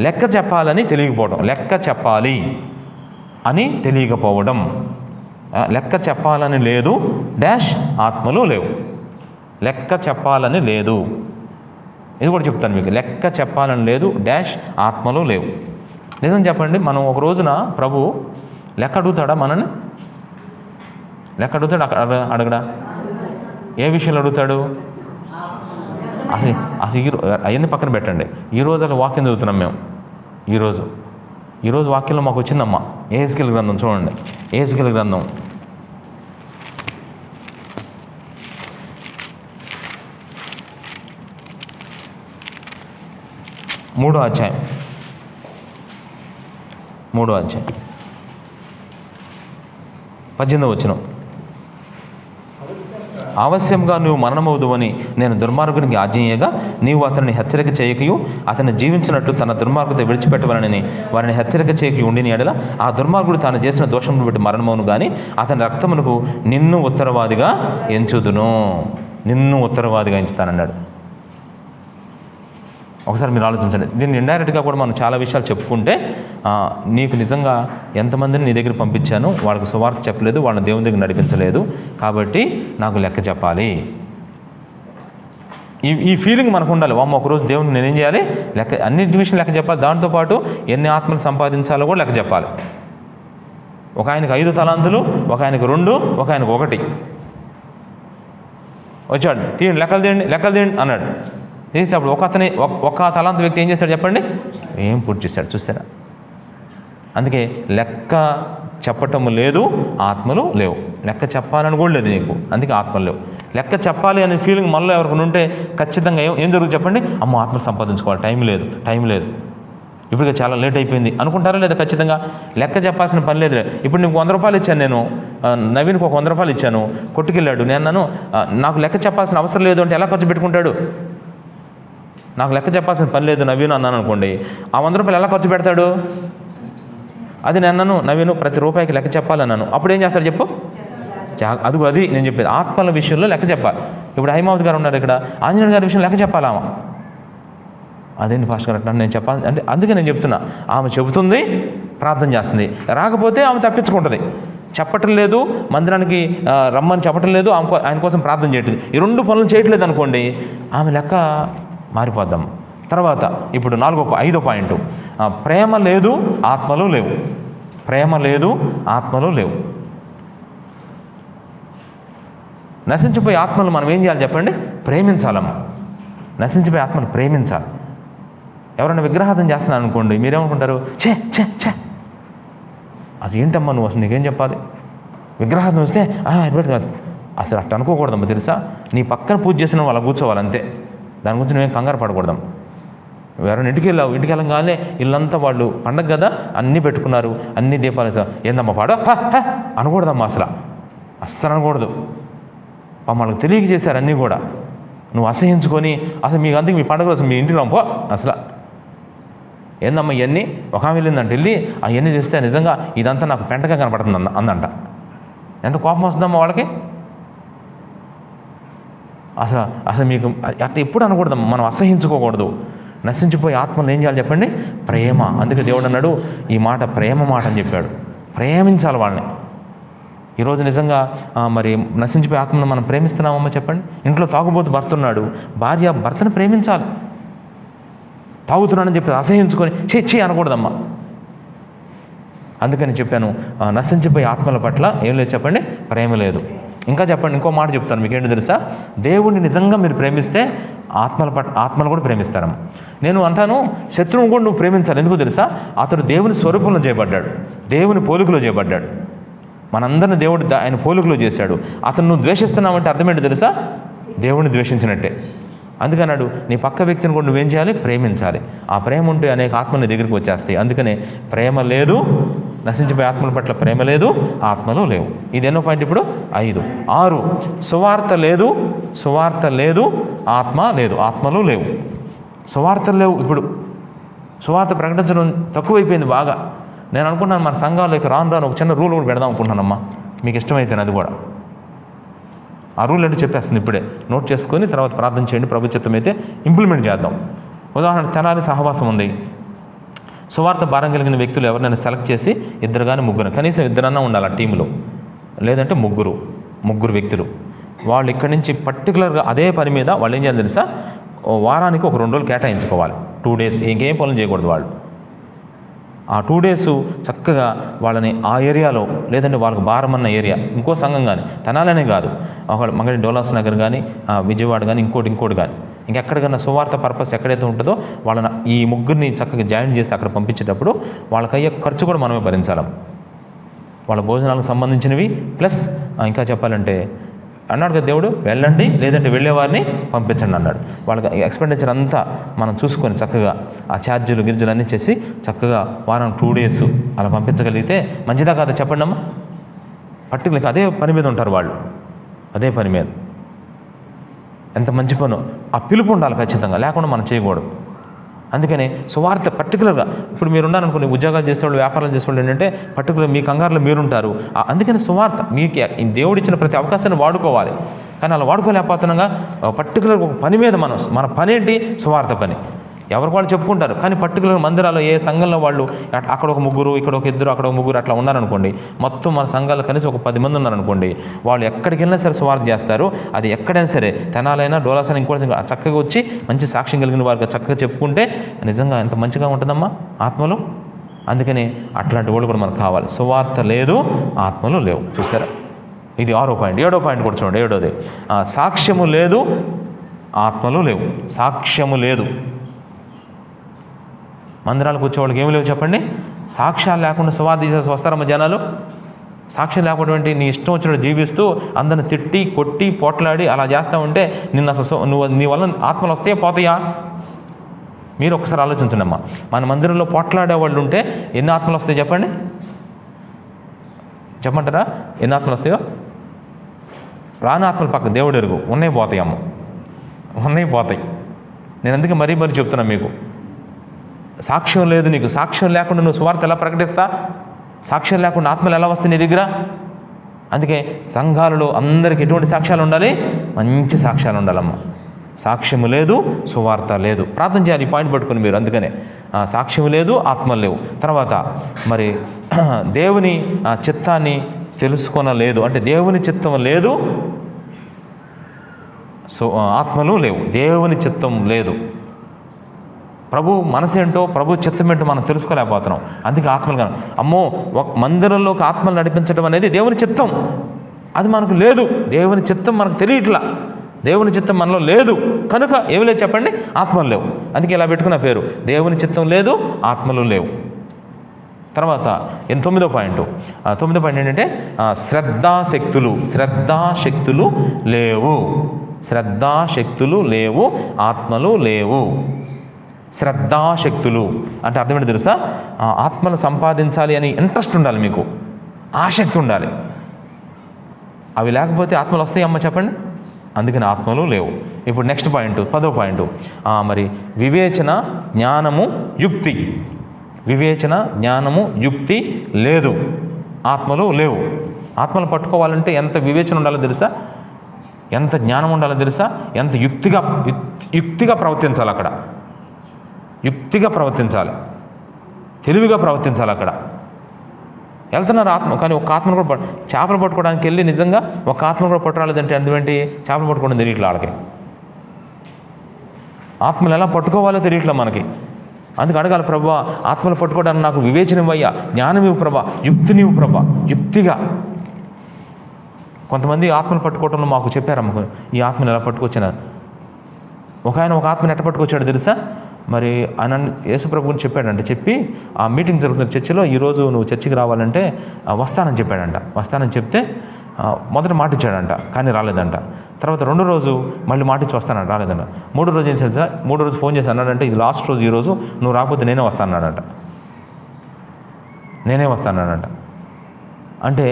లెక్క చెప్పాలని తెలియకపోవడం. లెక్క చెప్పాలి అని తెలియకపోవడం. లెక్క చెప్పాలని లేదు డాష్ ఆత్మలు లేవు. లెక్క చెప్పాలని లేదు, ఇది కూడా చెప్తాను మీకు. లెక్క చెప్పాలని లేదు డాష్ ఆత్మలు లేవు. నిజం చెప్పండి, మనం ఒక రోజున ప్రభు లెక్క అడుగుతాడా మనని? లెక్క అడుగుతాడు అడగడా? ఏ విషయాలు అడుగుతాడు? అసలు అవన్నీ పక్కన పెట్టండి. ఈరోజు అలా వాక్యం చదువుతున్నాం మేము. ఈరోజు వాక్యంలో మాకు వచ్చిందమ్మా యెహెజ్కేలు గ్రంథం. చూడండి, యెహెజ్కేలు గ్రంథం 3వ అధ్యాయం 18వ వచనం. అవశ్యంగా నువ్వు మరణమవుదువని నేను దుర్మార్గునికి ఆజ్ఞేయగా నీవు అతనిని హెచ్చరిక చేయకయు అతన్ని జీవించినట్లు తన దుర్మార్గత విడిచిపెట్టవలనని వారిని హెచ్చరిక చేయకి ఉండిన ఎడల ఆ దుర్మార్గుడు తాను చేసిన దోషమును బట్టి మరణమవును కానీ అతని రక్తమునకు నిన్ను ఉత్తరవాదిగా ఎంచుదును. నిన్ను ఉత్తరవాదిగా ఎంచుతానన్నాడు. ఒకసారి మీరు ఆలోచించండి. దీన్ని ఇండైరెక్ట్గా కూడా మనం చాలా విషయాలు చెప్పుకుంటే, నీకు నిజంగా ఎంతమందిని నీ దగ్గర పంపించాను, వాళ్ళకి సువార్త చెప్పలేదు, వాళ్ళని దేవుని దగ్గర నడిపించలేదు, కాబట్టి నాకు లెక్క చెప్పాలి. ఈ ఫీలింగ్ మనకు ఉండాలి. ఒకరోజు దేవుని నేనేం చేయాలి? లెక్క, అన్నింటి విషయం లెక్క చెప్పాలి. దాంతోపాటు ఎన్ని ఆత్మలు సంపాదించాలో కూడా లెక్క చెప్పాలి. ఒక ఆయనకు 5 తలాంతులు, ఒక ఆయనకు 2, ఒక ఆయనకు 1. వచ్చాడు, తీయండి లెక్కలు తీయండి అన్నాడు. చేస్తే అప్పుడు ఒక తలాంత వ్యక్తి ఏం చేశాడు చెప్పండి? ఏం పూర్తి చేశాడు చూస్తారా? అందుకే లెక్క చెప్పటము లేదు, ఆత్మలు లేవు. లెక్క చెప్పాలని కూడా లేదు నీకు, అందుకే ఆత్మలు లేవు. లెక్క చెప్పాలి అనే ఫీలింగ్ మనలో ఎవరికి ఉంటే ఖచ్చితంగా ఏం జరుగుతుంది చెప్పండి? అమ్మో ఆత్మలు సంపాదించుకోవాలి, టైం లేదు, ఇప్పుడు చాలా లేట్ అయిపోయింది అనుకుంటారా లేదా? ఖచ్చితంగా లెక్క చెప్పాల్సిన పని లేదు. ఇప్పుడు నీకు 100 రూపాయలు ఇచ్చాను, నేను నవీన్కి ఒక 100 రూపాయలు ఇచ్చాను, కొట్టుకెళ్ళాడు. నేను అన్నాను నాకు లెక్క చెప్పాల్సిన అవసరం లేదు అంటే ఎలా ఖర్చు పెట్టుకుంటాడు? నాకు లెక్క చెప్పాల్సిన పని లేదు నవీన్ అన్నాను అనుకోండి, ఆ 100 రూపాయలు ఎలా ఖర్చు పెడతాడు? అది నేను అన్నాను నవీను ప్రతి రూపాయికి లెక్క చెప్పాలన్నాను, అప్పుడు ఏం చేస్తాడు చెప్పు? అది నేను చెప్పేది. ఆత్మల విషయంలో లెక్క చెప్పాలి. ఇప్పుడు హైమావతి గారు ఉన్నారు ఇక్కడ, ఆంజనేయుడు గారి విషయం లెక్క చెప్పాలి. ఆమె అదేంటి ఫాస్ట్ గారు నేను చెప్పాలి అంటే, అందుకే నేను చెప్తున్నా, ఆమె చెబుతుంది, ప్రార్థన చేస్తుంది, రాకపోతే ఆమె తప్పించుకుంటుంది. చెప్పటం లేదు, మందిరానికి రమ్మని చెప్పటం లేదు, ఆయన కోసం ప్రార్థన చేయట్లేదు, ఈ 2 పనులు చేయట్లేదు అనుకోండి, ఆమె లెక్క మారిపోద్దాం. తర్వాత ఇప్పుడు 5వ పాయింట్, ప్రేమ లేదు, ఆత్మలు లేవు. ప్రేమ లేదు, ఆత్మలు లేవు. నశించిపోయే ఆత్మలు మనం ఏం చేయాలి చెప్పండి? ప్రేమించాలమ్మ. నశించిపోయే ఆత్మలు ప్రేమించాలి. ఎవరైనా విగ్రహార్థం చేస్తున్నాను అనుకోండి, మీరేమనుకుంటారు? ఛే అసలు ఏంటమ్మా నువ్వు, అసలు నీకేం చెప్పాలి? విగ్రహార్థం వస్తే అడ్వర్ట్ కాదు, అసలు అట్ట అనుకోకూడదమ్మా తెలుసా. నీ పక్కన పూజ చేసిన వాళ్ళ కూర్చోవాలి అంతే, దాని గురించి నువ్వేం కంగారు పడకూడదాం. ఎవరైనా ఇంటికి వెళ్ళంగానే ఇల్లంతా వాళ్ళు పండగ కదా అన్నీ పెట్టుకున్నారు, అన్ని దీపాలు, ఏందమ్మా పాడో అనకూడదమ్మా, అస్సలు అనకూడదు. వాళ్ళకి తెలియక చేశారు అన్నీ కూడా, నువ్వు అసహించుకొని అసలు మీకు అందుకు మీ పండుగ అసలు మీ ఇంటికి రాంపో, అసలు ఏందమ్మా ఇవన్నీ. ఒక ఆమె వెళ్ళిందంటే వెళ్ళి అవన్నీ చేస్తే నిజంగా ఇదంతా నాకు పెంటగా కనపడుతుంది అందంట. ఎంత కోపం వస్తుందమ్మా వాళ్ళకి. అసలు మీకు అట్లా ఎప్పుడు అనకూడదమ్మా, మనం అసహించుకోకూడదు. నశించిపోయే ఆత్మలు ఏం చేయాలి చెప్పండి? ప్రేమ. అందుకే దేవుడు అన్నాడు ఈ మాట, ప్రేమ మాట అని చెప్పాడు. ప్రేమించాలి వాళ్ళని. ఈరోజు నిజంగా మరి నశించిపోయే ఆత్మను మనం ప్రేమిస్తున్నామమ్మా చెప్పండి? ఇంట్లో తాగుబోతు భర్త ఉన్నాడు, భార్య భర్తను ప్రేమించాలి. తాగుతున్నానని చెప్పి అసహించుకొని చే అనకూడదమ్మా. అందుకని చెప్పాను, నశించిపోయే ఆత్మల పట్ల ఏం లేదు చెప్పండి? ప్రేమ లేదు. ఇంకా చెప్పండి, ఇంకో మాట చెప్తాను మీకు. ఏంటి తెలుసా? దేవుణ్ణి నిజంగా మీరు ప్రేమిస్తే ఆత్మలు కూడా ప్రేమిస్తారమ్మ. నేను అంటాను, శత్రువును కూడా నువ్వు ప్రేమించాలి. ఎందుకు తెలుసా? అతడు దేవుని స్వరూపంలో చేయబడ్డాడు, దేవుని పోలికలో చేయబడ్డాడు. మనందరిని దేవుడు ఆయన పోలికలో చేశాడు. అతను నువ్వు ద్వేషిస్తున్నావంటే అర్థమేంటి తెలుసా? దేవుణ్ణి ద్వేషించినట్టే. అందుకన్నాడు నీ పక్క వ్యక్తిని కూడా నువ్వేం చేయాలి? ప్రేమించాలి. ఆ ప్రేమ ఉంటే అనేక ఆత్మలు నీ దగ్గరికి వచ్చేస్తాయి. అందుకనే ప్రేమ లేదు, నశించిపోయే ఆత్మల పట్ల ప్రేమ లేదు, ఆత్మలు లేవు. ఇది ఎన్నో పాయింట్ ఇప్పుడు? 5. 6 సువార్త లేదు, ఆత్మ లేదు, ఆత్మలు లేవు. సువార్తలు లేవు. ఇప్పుడు సువార్త ప్రకటించడం తక్కువైపోయింది బాగా. నేను అనుకుంటున్నాను మన సంఘాల్లోకి రాను ఒక చిన్న రూల్ కూడా పెడదాం అనుకుంటున్నానమ్మా, మీకు ఇష్టమైతే అది కూడా. ఆ రూల్ అంటే చెప్పేస్తుంది ఇప్పుడే, నోట్ చేసుకొని తర్వాత ప్రార్థన చేయండి, ప్రభు చిత్తం అయితే ఇంప్లిమెంట్ చేద్దాం. ఉదాహరణ తెనాలి సహవాసం ఉంది. సువార్త భారం కలిగిన వ్యక్తులు ఎవరినైనా సెలెక్ట్ చేసి 2 కానీ 3, కనీసం 2 ఉండాలి ఆ టీంలో, లేదంటే ముగ్గురు వ్యక్తులు. వాళ్ళు ఇక్కడి నుంచి పర్టికులర్గా అదే పని మీద వాళ్ళు ఏం చేయాలి తెలుసా, వారానికి ఒక 2 రోజులు కేటాయించుకోవాలి. 2 days ఇంకేం పనులు చేయకూడదు వాళ్ళు. ఆ 2 days చక్కగా వాళ్ళని ఆ ఏరియాలో, లేదంటే వాళ్ళకి భారమన్న ఏరియా, ఇంకో సంఘం కానీ, తెనాలనే కాదు, ఒక మంగళ డోలాస్ నగర్ కానీ, విజయవాడ కానీ, ఇంకోటి కానీ, ఇంకెక్కడికన్నా సువార్త పర్పస్ ఎక్కడైతే ఉంటుందో వాళ్ళని ఈ ముగ్గురిని చక్కగా జాయిన్ చేసి అక్కడ పంపించేటప్పుడు వాళ్ళకయ్యే ఖర్చు కూడా మనమే భరించాలి. వాళ్ళ భోజనాలకు సంబంధించినవి ప్లస్ ఇంకా చెప్పాలంటే అన్నాడు కదా దేవుడు, వెళ్ళండి లేదంటే వెళ్ళేవారిని పంపించండి అన్నాడు. వాళ్ళకి ఎక్స్పెండిచర్ అంతా మనం చూసుకొని చక్కగా ఆ ఛార్జీలు గిర్జీలు అన్నీ చేసి చక్కగా వారం 2 days అలా పంపించగలిగితే మంచిదా కాదా చెప్పండి అమ్మా. పర్టికులర్గా అదే పని మీద ఉంటారు వాళ్ళు, అదే పని మీద. ఎంత మంచి పను, ఆ పిలుపు ఉండాలి ఖచ్చితంగా, లేకుండా మనం చేయకూడదు. అందుకని సువార్త పర్టికులర్గా ఇప్పుడు మీరు ఉన్నారనుకోండి, ఉద్యోగాలు చేసేవాళ్ళు, వ్యాపారాలు చేసేవాళ్ళు ఏంటంటే పర్టికులర్ మీ కంగారులో మీరుంటారు. అందుకని సువార్త మీకు దేవుడు ఇచ్చిన ప్రతి అవకాశాన్ని వాడుకోవాలి. కానీ అలా వాడుకోలేకపోతున్నాగా పర్టికులర్ ఒక పని మీద మన పని ఏంటి, సువార్త పని. ఎవరికి వాళ్ళు చెప్పుకుంటారు, కానీ పర్టికులర్ మందిరాల్లో ఏ సంఘంలో వాళ్ళు అక్కడ ఒక 3, ఇక్కడ ఒక 2, అక్కడ ఒక 3 అట్లా ఉన్నారనుకోండి, మొత్తం మన సంఘాల్లో కనీసం ఒక 10 మంది ఉన్నారనుకోండి, వాళ్ళు ఎక్కడికి వెళ్ళినా సరే సువార్త చేస్తారు. అది ఎక్కడైనా సరే, తెనాలైనా డోలాసైనా ఇంకోటి చక్కగా వచ్చి మంచి సాక్ష్యం కలిగిన వారికి చక్కగా చెప్పుకుంటే నిజంగా ఎంత మంచిగా ఉంటుందమ్మా ఆత్మలు. అందుకని అట్లాంటి వాళ్ళు కూడా మనకు కావాలి. సువార్త లేదు, ఆత్మలు లేవు. చూసారా, ఇది 6వ పాయింట్. 7వ పాయింట్ కూడా చూడండి. 7వది, సాక్ష్యము లేదు, ఆత్మలు లేవు. సాక్ష్యము లేదు. మందిరాలకు వచ్చేవాళ్ళకి ఏమి లేవు చెప్పండి. సాక్ష్యాలు లేకుండా సువార్త చేసేసి వస్తారమ్మ జనాలు. సాక్ష్యం లేకపోతే నీ ఇష్టం వచ్చినట్టు జీవిస్తూ అందరిని తిట్టి కొట్టి పోట్లాడి అలా చేస్తూ ఉంటే నిన్ను అసలు నీ వల్ల ఆత్మలు వస్తాయా పోతాయా? మీరు ఒకసారి ఆలోచించండి అమ్మా. మన మందిరంలో పోట్లాడే వాళ్ళు ఉంటే ఎన్ని ఆత్మలు వస్తాయి చెప్పండి, చెప్పమంటారా? ఎన్ని ఆత్మలు వస్తాయో? రాని ఆత్మలు పక్క దేవుడు ఎరుగు, ఉన్నాయి పోతాయి అమ్మ, ఉన్నాయి పోతాయి. నేను అందుకే మరీ చెప్తున్నాను మీకు, సాక్ష్యం లేదు నీకు. సాక్ష్యం లేకుండా నువ్వు సువార్త ఎలా ప్రకటిస్తా? సాక్ష్యం లేకుండా ఆత్మలు ఎలా వస్తాయి నీ దగ్గర? అందుకే సంఘాలలో అందరికీ ఎటువంటి సాక్ష్యాలు ఉండాలి? మంచి సాక్ష్యాలు ఉండాలమ్మా. సాక్ష్యము లేదు, సువార్త లేదు. ప్రార్థన చేయాలి ఈ పాయింట్ పట్టుకుని మీరు. అందుకనే సాక్ష్యం లేదు, ఆత్మలు లేవు. తర్వాత మరి దేవుని చిత్తాన్ని తెలుసుకొనలేదు, అంటే దేవుని చిత్తం లేదు, ఆత్మలు లేవు. దేవుని చిత్తం లేదు. ప్రభు మనసు ఏంటో, ప్రభు చిత్తం ఏంటో మనం తెలుసుకోలేకపోతున్నాం. అందుకే ఆత్మలు కాదు. అమ్మో, ఒక మందిరంలోకి ఆత్మలు నడిపించడం అనేది దేవుని చిత్తం, అది మనకు లేదు. దేవుని చిత్తం మనకు తెలియట్లా, దేవుని చిత్తం మనలో లేదు. కనుక ఏమి లేదు చెప్పండి, ఆత్మలు లేవు. అందుకే ఇలా పెట్టుకున్న పేరు, దేవుని చిత్తం లేదు, ఆత్మలు లేవు. తర్వాత 9వ పాయింట్. 9వ పాయింట్ ఏంటంటే శ్రద్ధాశక్తులు లేవు. శ్రద్ధాశక్తులు లేవు, ఆత్మలు లేవు. శ్రద్ధాశక్తులు అంటే అర్థం ఏంటో తెలుసా? ఆత్మను సంపాదించాలి అని ఇంట్రెస్ట్ ఉండాలి, మీకు ఆసక్తి ఉండాలి. అవి లేకపోతే ఆత్మలు వస్తాయి అమ్మ చెప్పండి. అందుకని ఆత్మలు లేవు. ఇప్పుడు నెక్స్ట్ పాయింట్, 10వ పాయింట్. మరి వివేచన, జ్ఞానము, యుక్తి. వివేచన, జ్ఞానము, యుక్తి లేదు, ఆత్మలు లేవు. ఆత్మలు పట్టుకోవాలంటే ఎంత వివేచన ఉండాలో తెలుసా? ఎంత జ్ఞానం ఉండాలో తెలుసా? ఎంత యుక్తిగా ప్రవర్తించాలి అక్కడ. యుక్తిగా ప్రవర్తించాలి, తెలివిగా ప్రవర్తించాలి. అక్కడ వెళ్తున్నారు ఆత్మ, కానీ ఒక ఆత్మను కూడా చేపలు పట్టుకోవడానికి వెళ్ళి నిజంగా ఒక ఆత్మను కూడా పట్టురాలేదంటే అర్థమేంటి? చేపలు పట్టుకోవడం తెలియట్లా వాళ్ళకి. ఆత్మలు ఎలా పట్టుకోవాలో తెలియట్లా మనకి. అందుకు అడగాలి, ప్రభువా ఆత్మలు పట్టుకోవడానికి నాకు వివేచన ఇవ్వయ్యా, జ్ఞానం ఇవ్వు ప్రభా, యుక్తిని ఇవ్వు ప్రభా. యుక్తిగా కొంతమంది ఆత్మలు పట్టుకోవడంలో మాకు చెప్పారమ్మ, ఈ ఆత్మను ఎలా పట్టుకొచ్చాను. ఒక ఆయన ఒక ఆత్మను ఎట్ట పట్టుకొచ్చాడు తెలుసా? మరి ఆయన యేసుప్రభు గురించి చెప్పాడంట. చెప్పి ఆ మీటింగ్ జరుగుతున్న చర్చిలో, ఈరోజు నువ్వు చర్చికి రావాలంటే వస్తానని చెప్పాడంట. వస్తానని చెప్తే మొదట మాట ఇచ్చాడంట, కానీ రాలేదంట. తర్వాత 2వ రోజు మళ్ళీ మాట ఇచ్చి వస్తానంట, రాలేదంట. 3వ రోజు ఏం చేస్తా, 3వ రోజు ఫోన్ చేసి అన్నాడంటే, ఇది లాస్ట్ రోజు, ఈరోజు నువ్వు రాకపోతే నేనే వస్తానన్నాడంట. అంటే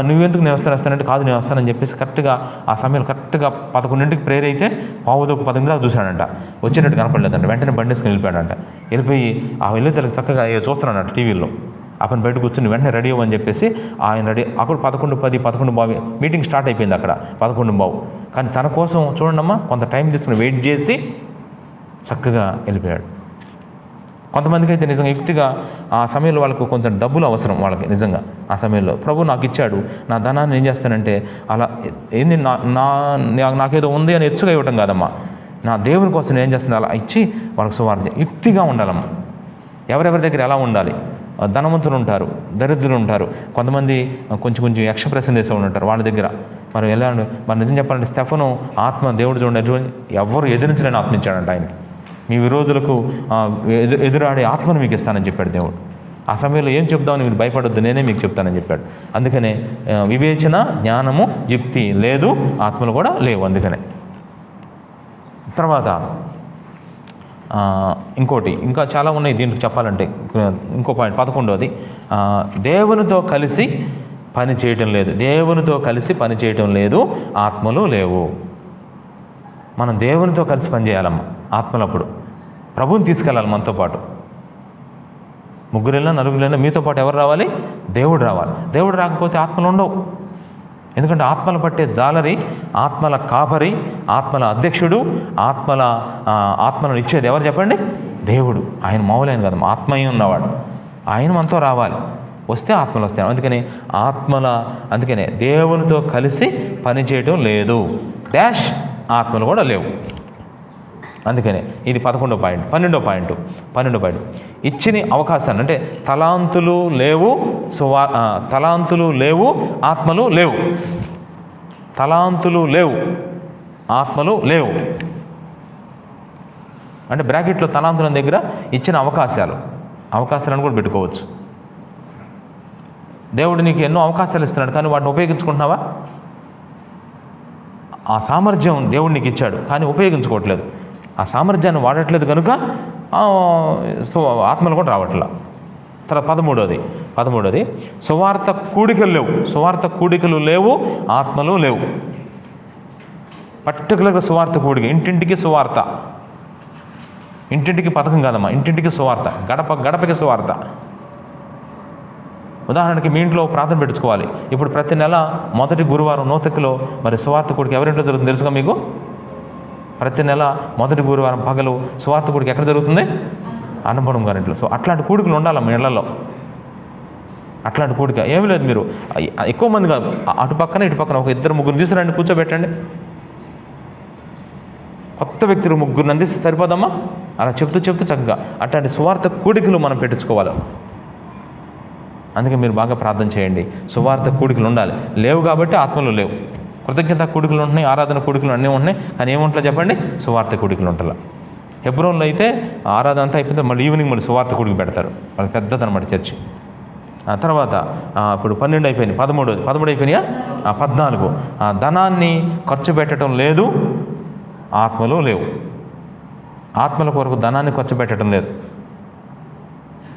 నువ్వెందుకు నేను వస్తానంటే, కాదు నేను వస్తానని చెప్పేసి కరెక్ట్గా ఆ సమయంలో కరెక్ట్గా 11ంటికి ప్రేయర్ అయితే 9:10 దాకా చూశాడంట. వచ్చేటట్టు కనపడలేదంట. వెంటనే బండేసుకుని వెళ్ళిపోయాడంట. వెళ్ళిపోయి వెళ్ళి తనకి చక్కగా చూస్తున్నాడంట టీవీలో. అతను బయట కూర్చొని వెంటనే రెడీ అవ్వని చెప్పేసి ఆయన రెడీ. అక్కడ 11:10, 11:15 మీటింగ్ స్టార్ట్ అయిపోయింది అక్కడ 11:15. కానీ తన కోసం చూడండమ్మా కొంత టైం తీసుకుని వెయిట్ చేసి చక్కగా వెళ్ళిపోయాడు. కొంతమందికి అయితే నిజంగా యుక్తిగా ఆ సమయంలో వాళ్ళకు కొంచెం డబ్బులు అవసరం, వాళ్ళకి నిజంగా ఆ సమయంలో ప్రభు నాకు ఇచ్చాడు, నా ధనాన్ని ఏం చేస్తానంటే అలా ఏంది నాకేదో ఉంది అని ఎచ్చుగా ఇవ్వటం కాదమ్మా, నా దేవుని కోసం నేను ఏం చేస్తాను అలా ఇచ్చి వాళ్ళకి సువార్త యుక్తిగా ఉండాలమ్మా. ఎవరెవరి దగ్గర ఎలా ఉండాలి, ధనవంతులు ఉంటారు, దరిద్రులు ఉంటారు, కొంతమంది కొంచెం యక్షప్రశ్న చేసే ఉంటారు, వాళ్ళ దగ్గర మరి ఎలా మరి నిజం చెప్పాలంటే స్టెఫను ఆత్మ దేవుడు చూడండి ఎవరు ఎదిరించలేని ఆత్మ ఇచ్చాడంట ఆయనకి. మీ విరోధులకు ఎదురాడే ఆత్మను మీకు ఇస్తానని చెప్పాడు దేవుడు. ఆ సమయంలో ఏం చెప్దామని మీరు భయపడొద్దు, నేనే మీకు చెప్తానని చెప్పాడు. అందుకనే వివేచన, జ్ఞానము, యుక్తి లేదు, ఆత్మలు కూడా లేవు. అందుకనే తర్వాత ఇంకోటి ఇంకా చాలా ఉన్నాయి దీనికి చెప్పాలంటే. ఇంకో పాయింట్ 11వది, దేవునితో కలిసి పని చేయటం లేదు. దేవునితో కలిసి పని చేయటం లేదు, ఆత్మలు లేవు. మనం దేవునితో కలిసి పని చేయాలమ్మా. ఆత్మలప్పుడు ప్రభువుని తీసుకెళ్ళాలి మనతో పాటు. ముగ్గురెళ్ళినా నలుగురెళ్ళినా మీతో పాటు ఎవరు రావాలి? దేవుడు రావాలి. దేవుడు రాకపోతే ఆత్మలు ఉండవు. ఎందుకంటే ఆత్మలు పట్టే జాలరి, ఆత్మల కాపరి, ఆత్మల అధ్యక్షుడు, ఆత్మలను ఇచ్చేది ఎవరు చెప్పండి? దేవుడు. ఆయన మామూలైన కదా, ఆత్మయ్య ఉన్నవాడు. ఆయన మనతో రావాలి, వస్తే ఆత్మలు వస్తాయి. అందుకనే దేవునితో కలిసి పని చేయటం లేదు, డాష్ ఆత్మలు కూడా లేవు. అందుకనే ఇది 11వ పాయింట్. 12వ పాయింట్ ఇచ్చిన అవకాశాన్ని, అంటే తలాంతులు లేవు, తలాంతులు లేవు, ఆత్మలు లేవు. తలాంతులు లేవు, ఆత్మలు లేవు. అంటే బ్రాకెట్లో తలాంతుల దగ్గర ఇచ్చిన అవకాశాలను కూడా పెట్టుకోవచ్చు. దేవుడు నీకు ఎన్నో అవకాశాలు ఇస్తున్నాడు, కానీ వాటిని ఉపయోగించుకుంటున్నావా? ఆ సామర్థ్యం దేవుడు నీకు ఇచ్చాడు, కానీ ఉపయోగించుకోవట్లేదు. ఆ సామర్థ్యాన్ని వాడట్లేదు కనుక ఆత్మలు కూడా రావట్లా. తర్వాత 13వది సువార్త కూడికలు లేవు, ఆత్మలు లేవు. పర్టికులర్గా సువార్త కూడిక, ఇంటింటికి సువార్త. ఇంటింటికి పథకం కాదమ్మా, ఇంటింటికి సువార్త, గడపకి సువార్త. ఉదాహరణకి మీ ఇంట్లో ప్రార్థన పెట్టుకోవాలి. ఇప్పుడు ప్రతి నెల మొదటి గురువారం నూతకిలో మరి సువార్త కూడిక ఎవరింట్లో జరుగుతుంది తెలుసుగా మీకు? ప్రతి నెల మొదటి గురువారం పగలు సువార్త కూడిక ఎక్కడ జరుగుతుంది? అన్నపూర్ణం గారింట్లో. సో అట్లాంటి కూడికలు ఉండాలి మీ ఇళ్లలో. అట్లాంటి కూడిక ఏమీ లేదు, మీరు ఎక్కువ మంది కాదు, అటు పక్కన ఇటు పక్కన ఒక 2-3 తీసుకురండి, కూర్చోబెట్టండి. కొత్త వ్యక్తులు 3 అందిస్తే సరిపోదమ్మా. అలా చెప్తూ చక్కగా అట్లాంటి సువార్త కూడికలు మనం పెట్టించుకోవాలి. అందుకే మీరు బాగా ప్రార్థన చేయండి, సువార్త కూడికలు ఉండాలి. లేవు కాబట్టి ఆత్మలు లేవు. కృతజ్ఞత కూడికలు ఉంటున్నాయి, ఆరాధన కూడికలు అన్నీ ఉంటున్నాయి, కానీ ఏముంటుందో చెప్పండి? సువార్త కూడికలు ఉంటాయి. హెబ్రోన్లో అయితే ఆరాధన అంతా అయిపోతే మళ్ళీ ఈవినింగ్ మళ్ళీ సువార్త కూడికి పెడతారు. వాళ్ళకి పెద్దదన్నమాట చర్చి. ఆ తర్వాత ఇప్పుడు 12 అయిపోయింది, 13 అయిపోయినాయా? 14 ధనాన్ని ఖర్చు పెట్టడం లేదు, ఆత్మలు లేవు. ఆత్మల కొరకు ధనాన్ని ఖర్చు పెట్టడం లేదు.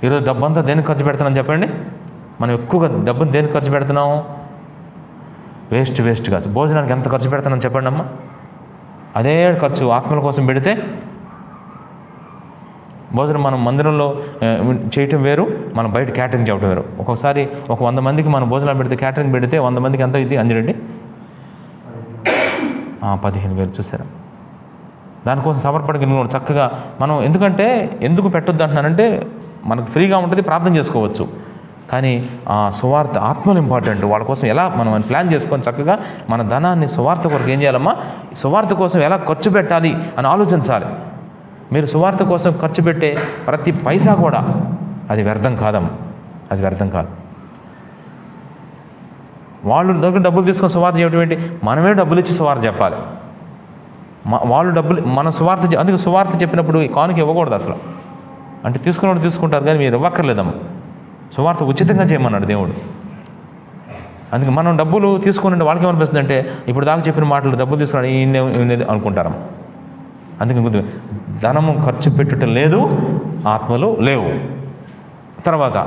ఈరోజు డబ్బంతా దేనికి ఖర్చు పెడుతున్నాం చెప్పండి? మనం ఎక్కువగా డబ్బును దేనికి ఖర్చు పెడుతున్నాం? వేస్ట్గా. భోజనానికి ఎంత ఖర్చు పెడుతున్నాం చెప్పండి అమ్మా. అదే ఖర్చు ఆత్మల కోసం పెడితే, భోజనం మనం మందిరంలో చేయటం వేరు, మనం బయట క్యాటరింగ్ చేయటం వేరు. ఒక్కొక్కసారి ఒక 100 మందికి మనం భోజనాలు పెడితే, క్యాటరింగ్ పెడితే 100 మందికి ఎంత ఇది అంజరండి? 15,000. చూసారా? దానికోసం సమర్పణకి చక్కగా మనం ఎందుకు పెట్టొద్దు అంటున్నానంటే, మనకు ఫ్రీగా ఉంటుంది, ప్రార్థన చేసుకోవచ్చు. కానీ సువార్త ఆత్మలు ఇంపార్టెంట్. వాళ్ళ కోసం ఎలా మనం ప్లాన్ చేసుకొని చక్కగా మన ధనాన్ని సువార్త కొరకు ఏం చేయాలమ్మా? సువార్త కోసం ఎలా ఖర్చు పెట్టాలి అని ఆలోచించాలి. మీరు సువార్త కోసం ఖర్చు పెట్టే ప్రతి పైసా కూడా అది వ్యర్థం కాదమ్మా, అది వ్యర్థం కాదు. వాళ్ళు దగ్గర డబ్బులు తీసుకొని సువార్త చేయడం ఏంటి? మనమే డబ్బులు ఇచ్చి సువార్త చెప్పాలి. వాళ్ళు డబ్బులు మన సువార్త, అందుకే సువార్త చెప్పినప్పుడు కానుక ఇవ్వకూడదు అసలు. అంటే తీసుకుంటారు కానీ మీరు ఇవ్వక్కర్లేదమ్మా. సువార్త ఉచితంగా చేయమన్నాడు దేవుడు. అందుకే మనం డబ్బులు తీసుకుని వాళ్ళకి ఏమనిపిస్తుంది అంటే, ఇప్పుడు దాకా చెప్పిన మాటలు డబ్బులు తీసుకున్నాడు ఈయన అనుకుంటారమ్మ. అందుకే ధనము ఖర్చు పెట్టడం లేదు, ఆత్మలు లేవు. తర్వాత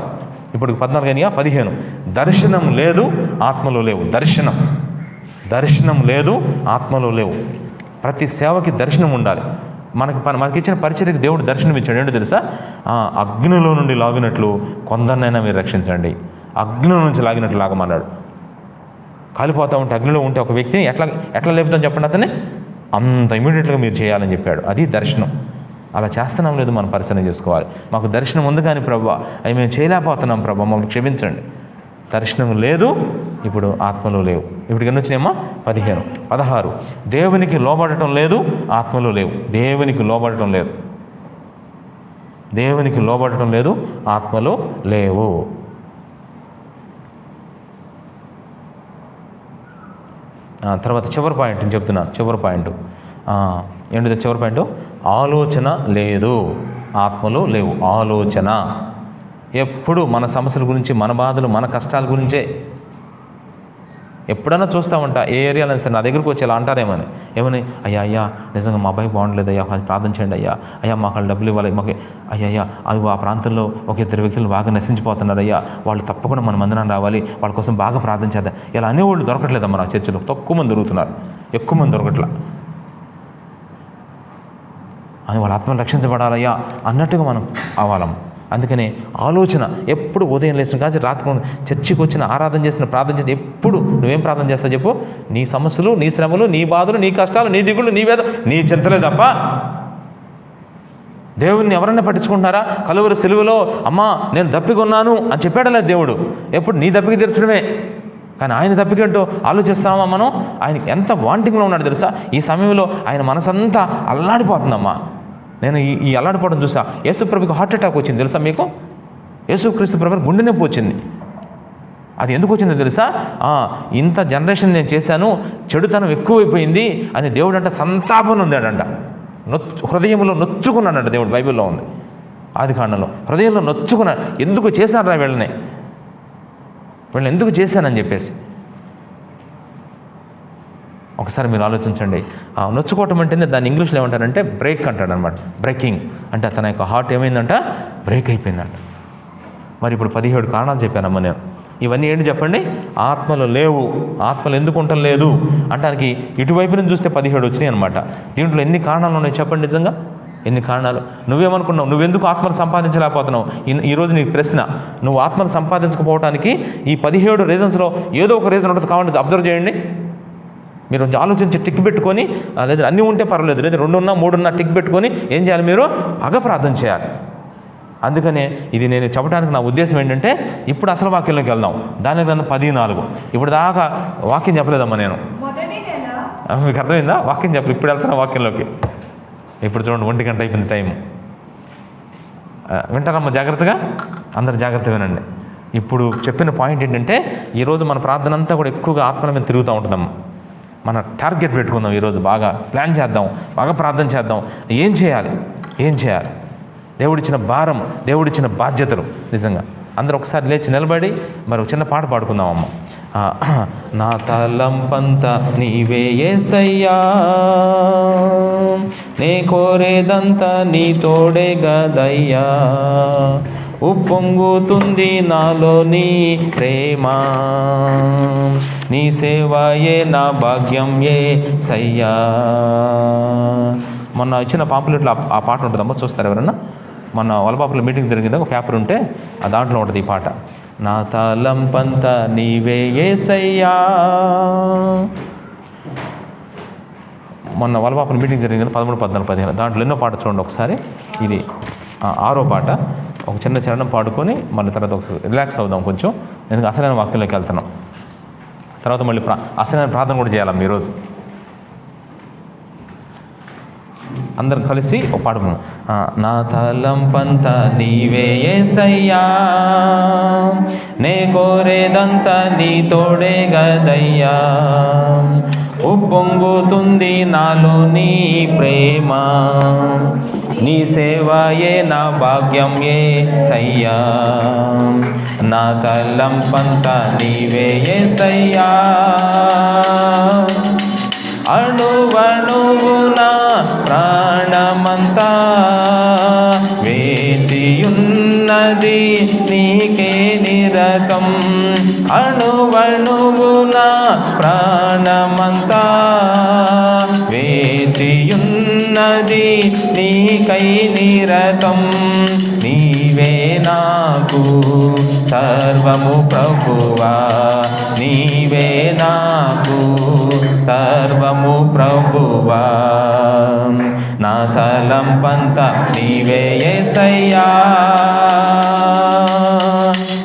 ఇప్పుడు 14 అయినా 15 దర్శనం లేదు, ఆత్మలు లేవు. దర్శనం లేదు, ఆత్మలు లేవు. ప్రతి సేవకి దర్శనం ఉండాలి. మనకిచ్చిన పరిచర్యకి దేవుడు దర్శనం ఇచ్చాడు. ఏంటో తెలుసా? అగ్నిలో నుండి లాగినట్లు కొందరినైనా మీరు రక్షించండి. అగ్నిలో నుంచి లాగినట్లు లాగమన్నాడు. కాలిపోతూ ఉంటే, అగ్నిలో ఉంటే ఒక వ్యక్తిని ఎట్లా లేపుతాం చెప్పండి? అతన్ని అంత ఇమీడియట్గా మీరు చేయాలని చెప్పాడు. అది దర్శనం. అలా చేస్తున్నాం లేదు మనం పరిశీలన చేసుకోవాలి. మాకు దర్శనం ఉంది కానీ ప్రభువా అవి మేము చేయలేకపోతున్నాం ప్రభువా, మమ్మల్ని క్షమించండి. దర్శనం లేదు, ఇప్పుడు ఆత్మలు లేవు. ఇప్పుడు ఎన్ని వచ్చినాయమ్మా? 15. 16 దేవునికి లోబడటం లేదు, ఆత్మలు లేవు. దేవునికి లోబడటం లేదు, దేవునికి లోబడటం లేదు, ఆత్మలు లేవు. తర్వాత చివరి పాయింట్ చెప్తున్నాను. చివరి పాయింట్ ఏంటిది? చివరి పాయింట్ ఆలోచన లేదు, ఆత్మలు లేవు. ఆలోచన ఎప్పుడు మన సమస్యల గురించి, మన బాధలు, మన కష్టాల గురించే. ఎప్పుడైనా చూస్తూ ఉంటా, ఏ ఏరియాలో సరే నా దగ్గరికి వచ్చి ఇలా అంటారేమని, ఏమని, అయ్యా అయ్యా నిజంగా మా అబ్బాయి బాగుండలేదు అయ్యా, ప్రార్థన చేయండి అయ్యా, అయ్యా మాకు వాళ్ళు డబ్బులు ఇవ్వాలి, మాకు అయ్యా అది ఆ ప్రాంతంలో ఒక 2 వ్యక్తులు బాగా నశించిపోతున్నారు అయ్యా, వాళ్ళు తప్పకుండా మన మందిరం రావాలి, వాళ్ళ కోసం బాగా ప్రార్థన చేద్దాం. ఇలా అనేవాళ్ళు దొరకట్లేదమ్మా నా చర్చిలో. తక్కువ మంది దొరుకుతున్నారు, ఎక్కువ మంది దొరకట్లా. అని వాళ్ళ ఆత్మను రక్షించబడాలయ్యా అన్నట్టుగా మనం అవ్వాలమ్మ. అందుకని ఆలోచన ఎప్పుడు ఉదయం లేచిన కానీ రాత్రి చర్చికి వచ్చిన, ఆరాధన చేసిన, ప్రార్థన చేసిన, ఎప్పుడు నువ్వేం ప్రార్థన చేస్తావు చెప్పు? నీ సమస్యలు, నీ శ్రమలు, నీ బాధలు, నీ కష్టాలు, నీ దిగులు, నీ వేద, నీ చింతలే తప్ప దేవుడిని ఎవరన్నా పట్టించుకుంటున్నారా? కలువరి సిలువలో అమ్మా నేను దప్పికొన్నాను అని చెప్పాడలే దేవుడు. ఎప్పుడు నీ దప్పికి తీర్చడమే. కానీ ఆయన దప్పికేంటో ఆలోచిస్తామా మనం? ఆయనకి ఎంత వాంటింగ్లో ఉన్నాడు తెలుసా? ఈ సమయంలో ఆయన మనసంతా అల్లాడిపోతుందమ్మా. నేను ఈ అల్లాడిపోవడం చూసా. యేసుప్రభుకి హార్ట్ అటాక్ వచ్చింది తెలుసా మీకు? యేసుక్రీస్తు ప్రభు గుండె నొప్పి వచ్చింది. అది ఎందుకు వచ్చిందో తెలుసా? ఇంత జనరేషన్ నేను చేశాను, చెడుతనం ఎక్కువైపోయింది అని దేవుడు అంట సంతాపం ఉందాడంట. హృదయంలో నొచ్చుకున్నాడంట దేవుడు. బైబిల్లో ఉంది, ఆదికాండంలో. హృదయంలో నొచ్చుకున్నాడు. ఎందుకు చేశారా వీళ్ళని ఎందుకు చేశానని చెప్పేసి. ఒకసారి మీరు ఆలోచించండి. నొచ్చుకోవటం అంటేనే దాన్ని ఇంగ్లీష్లో ఏమంటారంటే బ్రేక్ అంటాడు అనమాట. బ్రేకింగ్ అంటే తన యొక్క హార్ట్ ఏమైందంట? బ్రేక్ అయిపోయిందంట. మరి ఇప్పుడు 17 కారణాలు చెప్పానమ్మా నేను. ఇవన్నీ ఏంటి చెప్పండి? ఆత్మలు లేవు. ఆత్మలు ఎందుకు ఉండటం లేదు అంటానికి ఇటువైపు నుంచి చూస్తే 17 వచ్చినాయి అనమాట. దీంట్లో ఎన్ని కారణాలు ఉన్నాయి చెప్పండి? నిజంగా ఎన్ని కారణాలు? నువ్వేమనుకున్నావు? నువ్వెందుకు ఆత్మను సంపాదించలేకపోతున్నావు? ఈరోజు నీకు ప్రశ్న. నువ్వు ఆత్మను సంపాదించకపోవడానికి ఈ 17 రీజన్స్లో ఏదో ఒక రీజన్ ఉంటుంది. కావాలంటే అబ్జర్వ్ చేయండి. మీరు ఆలోచించి టిక్ పెట్టుకొని, లేదా అన్నీ ఉంటే పర్వాలేదు, లేదా 2 ఉన్నా 3 ఉన్నా టిక్ పెట్టుకొని ఏం చేయాలి? మీరు ప్రార్థన చేయాలి. అందుకనే ఇది నేను చెప్పడానికి నా ఉద్దేశం ఏంటంటే, ఇప్పుడు అసలు వాక్యంలోకి వెళ్దాం. దాని గ్రంథం 14. ఇప్పుడు దాకా వాక్యం చెప్పలేదమ్మా నేను. మీకు అర్థమైందా? వాక్యం చెప్పలేదు. ఇప్పుడు వెళ్తున్నా వాక్యంలోకి. ఇప్పుడు చూడండి 1 గంట అయిపోయింది టైం. వింటారమ్మా జాగ్రత్తగా? అందరు జాగ్రత్తగా వినండి. ఇప్పుడు చెప్పిన పాయింట్ ఏంటంటే, ఈరోజు మన ప్రార్థన అంతా కూడా ఎక్కువగా ఆత్మల మీద తిరుగుతూ ఉంటుందమ్మా. మన టార్గెట్ పెట్టుకుందాం. ఈరోజు బాగా ప్లాన్ చేద్దాం, బాగా ప్రార్థన చేద్దాం. ఏం చేయాలి? దేవుడిచ్చిన భారం, దేవుడిచ్చిన బాధ్యతలు. నిజంగా అందరూ ఒకసారి లేచి నిలబడి మరి చిన్న పాట పాడుకుందాం అమ్మ. నా తలంపంతా నీవే యేసయ్యా, నే కోరేదంతా నీ తోడే గదయ్యా, ఉప్పొంగుతుంది నాలో నీ ప్రేమ, నీ సేవయే నా భాగ్యం యేసయ్యా. మొన్న ఇచ్చిన పాంప్లెట్లో ఆ పాట ఉంటుందమ్మా, చూస్తారు ఎవరన్నా? మొన్న వలపాపులో మీటింగ్ జరిగిందా, ఒక పేపర్ ఉంటే దాంట్లో ఉంటుంది ఈ పాట. నా తలంపంతా నీవే యేసయ్యా. మొన్న వలపాపుల మీటింగ్ జరిగింది 13, 14, 15. దాంట్లో ఎన్నో పాట చూడండి ఒకసారి. ఇది 6వ పాట. ఒక చిన్న చరణం పాడుకొని మళ్ళీ తర్వాత ఒకసారి రిలాక్స్ అవుదాం కొంచెం. ఎందుకంటే అసలైన వాక్యంలోకి వెళ్తున్నాం. తర్వాత మళ్ళీ అసలైన ప్రార్థన కూడా చేయాలి ఈరోజు. అందరం కలిసి ఒక పాడుకున్నాం. నా తలంపంతా నీవే యేసయ్యా, నే కోరేదంతా నీ తోడే గదయ్యా, ఉప్పొంగుతుంది నాలో నీ ప్రేమ, నీ సేవయే నా భాగ్యం యేసయ్యా, నా తలంపంతా నీవే యేసయ్యా, అణువణువున ప్రాణమంతా వేచియున్నది నీకే నిరతం, అణువణువున ప్రాణమంతా వేచియున్నది నీకై నిరతం, నీవే నాకు సర్వము ప్రభువా, నీవే నాకు సర్వము ప్రభువా, నా తలంపంతా నీవే యేసయ్యా.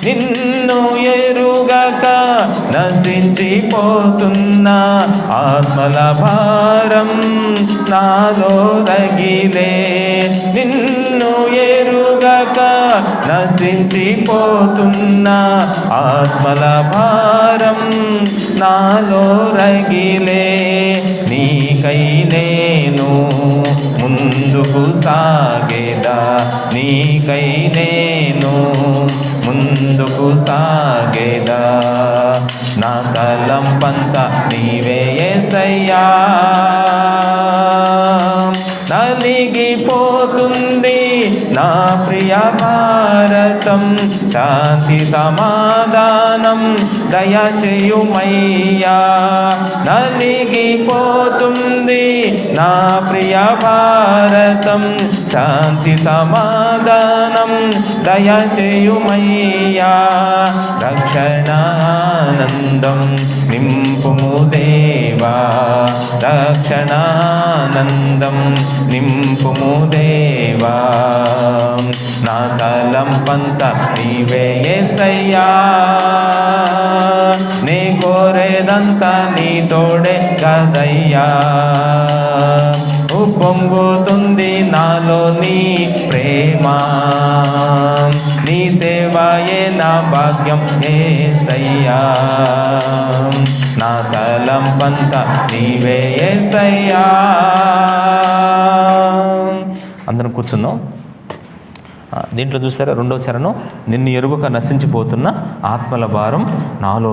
నిన్ను ఎరుగక నశించిపోతున్న ఆత్మల భారం నాలో రగిలే. నిన్ను ఎరుగక నశించిపోతున్న ఆత్మల భారం నాలో రగిలే. నీకై నేను ముందుకు సాగేదా, నీకై నేను ముందుకు సాగేదా. నా తలంపంతా నీవే యేసయ్యా. నలిగిపోతుంది నా ప్రియ భారతం, శాంతి సమాధానం దయచేయుమయ్యా. నలిగిపోతుంది నా ప్రియ భారతం, శాంతి సమాధానం దయచేయుమయ్యా. రక్షణానందం నింపుము దేవా, రక్షణానందం నింపుము దేవా. నా తలంపంతా నీవే యేసయ్యా. నీ కోరేదంతా నీ తోడే కదయ్యా. ఉప్పొంగుతుంది నాలో నీ ప్రేమ, నీ సేవయే నా భాగ్యం యేసయ్యా. నా తలంపంతా నీవే యేసయ్యా. అందరం కూర్చుందాం. దీంట్లో చూసారా రెండో చరణం, నిన్ను ఎరుగక నశించిపోతున్న ఆత్మల భారం నాలో